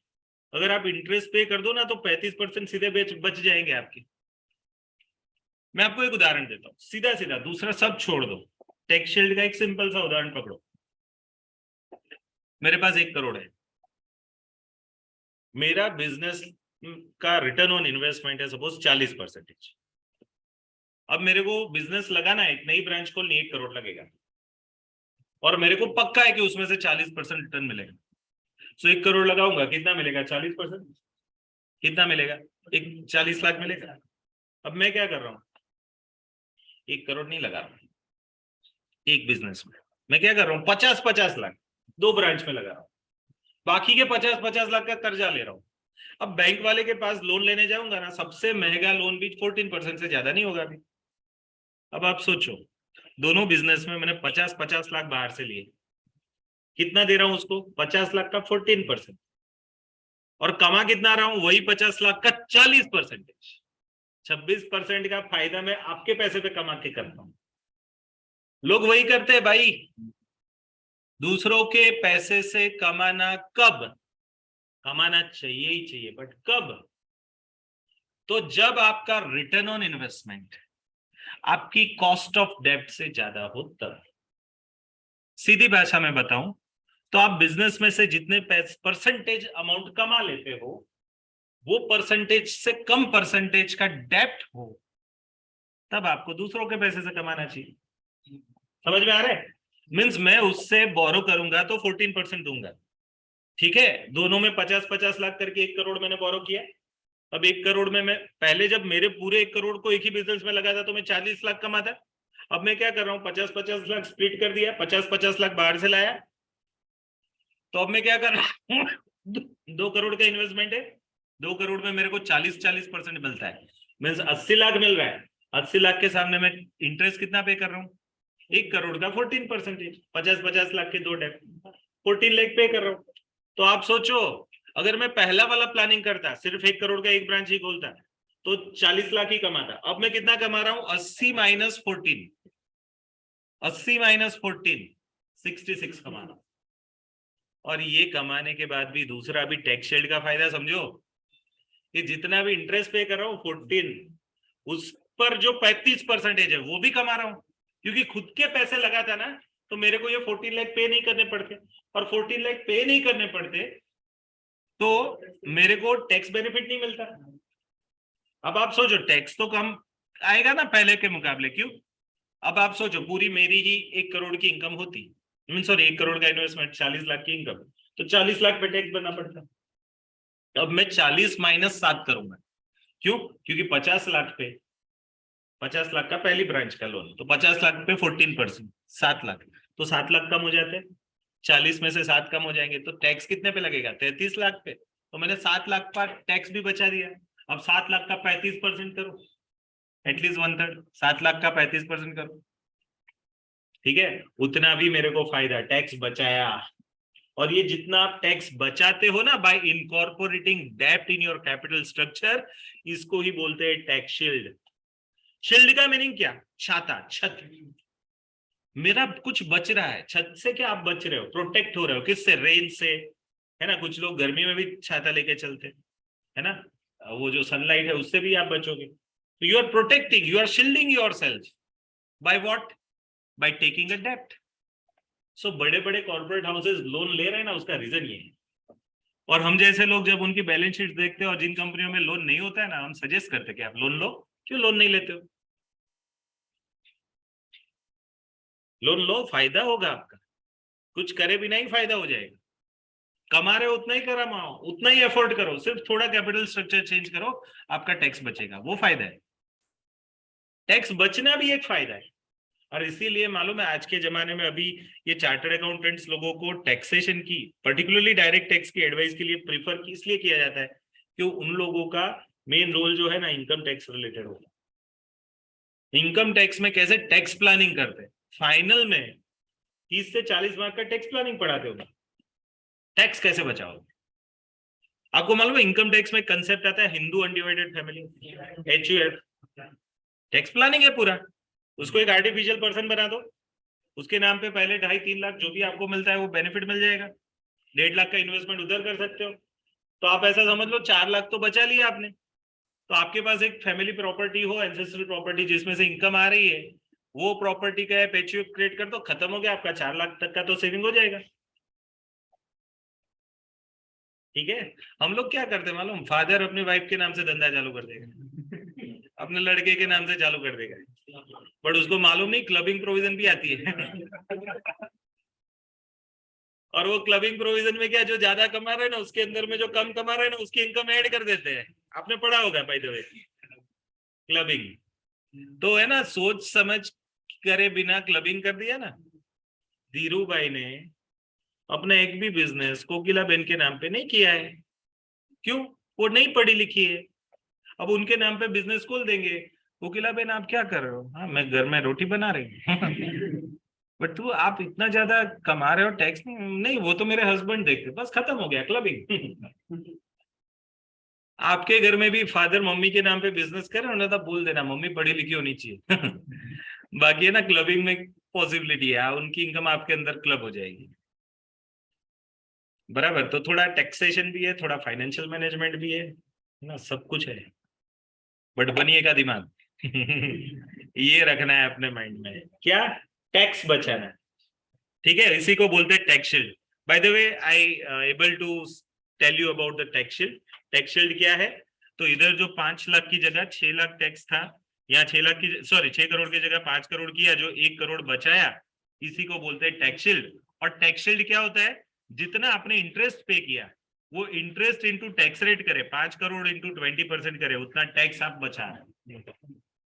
अगर आप इंटरेस्ट पे कर दो ना, तो 35% सीधे बच जाएंगे आपके। मैं आपको एक उदाहरण देता हूँ, सीधा सीधा, दूसरा सब छोड़ दो, टैक्स शील्ड का एक सिंपल सा उदाहरण पकड़ो। मेरे पास 1 करोड़ है, मेरा बिजनेस का रिटर्न ऑन इन्वेस्टमेंट है सपोज 40%। अब मेरे को बिजनेस लगाना है, एक नई ब्रांच खोलनी, 1 करोड़ लगेगा, और मेरे को पक्का है कि उसमें से 40% रिटर्न मिलेगा। सो 1 करोड़ लगाऊंगा, कितना मिलेगा? 40%। कितना मिलेगा? 40 लाख मिलेगा। अब मैं क्या कर रहा हूं? 1 करोड़ नहीं लगा रहा एक बिजनेस में, मैं क्या कर रहा हूँ? 50-50 लाख 2 ब्रांच में लगा रहा हूँ, बाकी के 50-50 लाख का कर्जा ले रहा हूँ। अब बैंक वाले के पास लोन लेने जाऊंगा ना, सबसे महंगा लोन भी 14% से ज्यादा नहीं होगा अभी। अब आप सोचो, दोनों बिजनेस में मैंने 50-50 लाख बाहर से लिए, कितना दे रहा हूं उसको? 50 लाख का 14%, और कमा कितना रहा हूं? वही 50 लाख का 40%। 26% का फायदा मैं आपके पैसे पे कमा के करता हूं। लोग वही करते हैं भाई, दूसरों के पैसे से कमाना। कब कमाना चाहिए ही चाहिए, बट कब? तो जब आपका रिटर्न ऑन इन्वेस्टमेंट आपकी कॉस्ट ऑफ डेब्ट से ज्यादा हो तब। सीधी भाषा में बताऊं तो आप बिजनेस में से जितने परसेंटेज अमाउंट कमा लेते हो, वो परसेंटेज से कम परसेंटेज का डेब्ट हो, तब आपको दूसरों के पैसे से कमाना चाहिए। समझ में आ रहा है? मीन्स मैं उससे बोरो करूंगा तो 14% दूंगा, ठीक है? दोनों में 50-50 लाख करके 1 करोड़ मैंने बोरो किया। अब 1 करोड़ में मैं पहले, जब मेरे पूरे 1 करोड़ को एक ही बिजनेस में लगा था, तो मैं 40 लाख कमाता। अब मैं क्या कर रहा हूँ? 50-50 लाख स्प्लिट कर दिया, 50-50 लाख बाहर से लाया। तो अब मैं क्या कर रहा हूँ? 2 करोड़ का इन्वेस्टमेंट है, 2 करोड़ में मेरे को 40% मिलता है, मीन्स 80 लाख मिल रहा है। 80 लाख के सामने मैं इंटरेस्ट कितना पे कर रहा हूँ? 1 करोड़ का 14%, 50-50 लाख के 2 डेप, 14 लाख पे कर रहा हूँ। तो आप सोचो, अगर मैं पहला वाला प्लानिंग करता, सिर्फ 1 करोड़ का एक ब्रांच ही खोलता, तो 40 लाख ही कमाता। अब मैं कितना कमा रहा हूं? 80 - 14, 80 - 14, 66 कमा रहा हूं। और ये कमाने के बाद भी दूसरा भी टैक्स शील्ड का फायदा समझो, कि जितना भी इंटरेस्ट पे कर रहा हूँ 14, उस पर जो 35% है वो भी कमा रहा हूँ, क्योंकि खुद के पैसे लगाता ना, तो मेरे को ये 14 लाख पे नहीं करने पड़ते, और 14 लाख पे नहीं करने पड़ते तो मेरे को टैक्स बेनिफिट नहीं मिलता। अब आप सोचो टैक्स तो कम आएगा ना पहले के मुकाबले, क्यों? अब आप सोचो पूरी मेरी ही 1 करोड़ की इनकम होती, मीन सॉरी 1 करोड़ का इन्वेस्टमेंट, 40 लाख की इनकम, तो 40 लाख पे टैक्स भरना पड़ता। अब मैं 40 माइनस 7 करूंगा, क्यों? क्योंकि 50 लाख पे, 50 लाख का पहली ब्रांच का लोन, तो 50 लाख पे 14%, 7 लाख, तो 7 लाख कम हो जाते हैं, 40 में से 7 कम हो जाएंगे, तो टैक्स कितने पे लगेगा? 33 लाख पे। तो मैंने 7 लाख का टैक्स भी बचा दिया। अब 7 लाख का 35% करो, एटलीस्ट 1/3, 7 लाख का 35% करो, ठीक है? उतना भी मेरे को फायदा, टैक्स बचाया। और ये जितना आप टैक्स बचाते हो ना बाय इनकॉर्पोरेटिंग डेब्ट इन योर कैपिटल स्ट्रक्चर, इसको ही बोलते हैं टैक्स शील्ड। शील्ड का मीनिंग क्या? छाता, छत। मेरा कुछ बच रहा है, छत से क्या आप बच रहे हो, प्रोटेक्ट हो रहे हो, किससे? रेन से, है ना? कुछ लोग गर्मी में भी छाता लेके चलते हैं, है ना? वो जो सनलाइट है उससे भी आप बचोगे। तो you are protecting, you are shielding yourself by what? By taking a डेब्ट। सो बड़े बड़े कॉर्पोरेट हाउसेस लोन ले रहे हैं ना, उसका रीजन ये है। और हम जैसे लोग जब उनकी बैलेंस शीट देखते हैं और जिन कंपनियों में लोन नहीं होता है ना, हम सजेस्ट करते हैं कि आप लोन लो। क्यों लोन नहीं लेते हो? लोन लो, फायदा होगा आपका, कुछ करे भी नहीं फायदा हो जाएगा। कमा रहे हो उतना ही कमाओ, उतना ही एफोर्ड करो, सिर्फ थोड़ा कैपिटल स्ट्रक्चर चेंज करो, आपका टैक्स बचेगा, वो फायदा है। टैक्स बचना भी एक फायदा है। और इसीलिए मालूम है आज के जमाने में अभी ये चार्टर्ड अकाउंटेंट्स लोगों को टैक्सेशन की, पर्टिकुलरली डायरेक्ट टैक्स की एडवाइस के लिए प्रीफर इसलिए किया जाता है कि उन लोगों का मेन रोल जो है ना इनकम टैक्स रिलेटेड होता है। इनकम टैक्स में कैसे टैक्स प्लानिंग करते हैं, फाइनल में 30 से 40 मार्क का टैक्स प्लानिंग पढ़ाते हो, टैक्स कैसे बचाओगे। आपको मालूम है इनकम टैक्स में कंसेप्ट आता है Hindu undivided family, HUF। Tax planning है पूरा, उसको एक आर्टिफिशियल पर्सन बना दो, उसके नाम पे पहले 2.5-3 लाख जो भी आपको मिलता है वो बेनिफिट मिल जाएगा, 1.5 लाख का इन्वेस्टमेंट उधर कर सकते हो, तो आप ऐसा समझ लो 4 लाख तो बचा लिया आपने। तो आपके पास एक फैमिली प्रॉपर्टी हो, एंसेस्ट्रल प्रॉपर्टी जिसमें से इनकम आ रही है, वो प्रॉपर्टी का HUF क्रिएट कर दो, खत्म हो गया आपका 4 लाख तक का तो सेविंग हो जाएगा। ठीक है? हम लोग क्या करते हैं मालूम, फादर अपनी वाइफ के नाम से धंधा चालू कर देगा, अपने लड़के के नाम से चालू कर देगा, बट उसको मालूम नहीं क्लबिंग प्रोविजन भी आती है। और वो क्लबिंग प्रोविजन में क्या, जो ज्यादा कमा रहे हैं ना उसके अंदर में जो कम कमा रहे हैं ना उसकी इनकम ऐड कर देते हैं। आपने पढ़ा होगा बाय द वे क्लबिंग, तो है ना, सोच समझ करे बिना क्लबिंग कर दिया ना। धीरू भाई ने अपना एक भी बिजनेस कोकिला बेन के नाम पे नहीं किया है, क्यों? वो नहीं पढ़ी लिखी है। अब उनके नाम पे बिजनेस खोल देंगे, कोकिला बेन आप क्या कर रहे हो? हाँ मैं घर में रोटी बना रही हूँ। बट तू आप इतना ज्यादा कमा रहे हो, टैक्स नहीं, वो तो मेरे हस्बैंड देखते, बस खत्म हो गया क्लबिंग। आपके घर में भी फादर मम्मी के नाम पे बिजनेस कर रहे हो ना, तो बोल देना मम्मी पढ़ी लिखी होनी चाहिए। बाकी है ना क्लबिंग में पॉसिबिलिटी है, उनकी इनकम आपके अंदर क्लब हो जाएगी, बराबर? तो थोड़ा टैक्सेशन भी है, थोड़ा फाइनेंशियल मैनेजमेंट भी है ना, सब कुछ है, बट बनिएगा दिमाग। ये रखना है अपने माइंड में, क्या? टैक्स बचाना है, ठीक है? इसी को बोलते हैं tax shield. By the way I able to tell you about the tax shield. Tax shield क्या है? तो इधर जो 5 लाख की जगह 6 लाख टैक्स था, या 6 लाख की, सॉरी 6 करोड़ की जगह 5 करोड़ किया, जो 1 करोड़ बचाया, इसी को बोलते हैं टैक्स शील्ड। और टैक्स शील्ड क्या होता है? जितना आपने इंटरेस्ट पे किया, वो इंटरेस्ट इंटू टैक्स रेट करे, 5 करोड़ इंटू 20% करे, उतना टैक्स आप बचा रहे,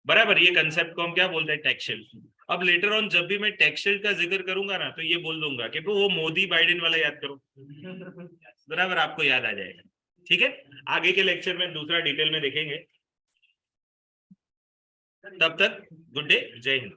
बराबर? ये कंसेप्ट को हम क्या बोलते हैं? Tax shield. अब लेटर ऑन जब भी मैं टैक्स शील्ड का जिक्र करूंगा ना, तो ये बोल दूंगा कि वो मोदी बाइडेन वाला याद करो, बराबर? आपको याद आ जाएगा, ठीक है? आगे के लेक्चर में दूसरा डिटेल में देखेंगे, तब तक गुड डे, जय हिंद।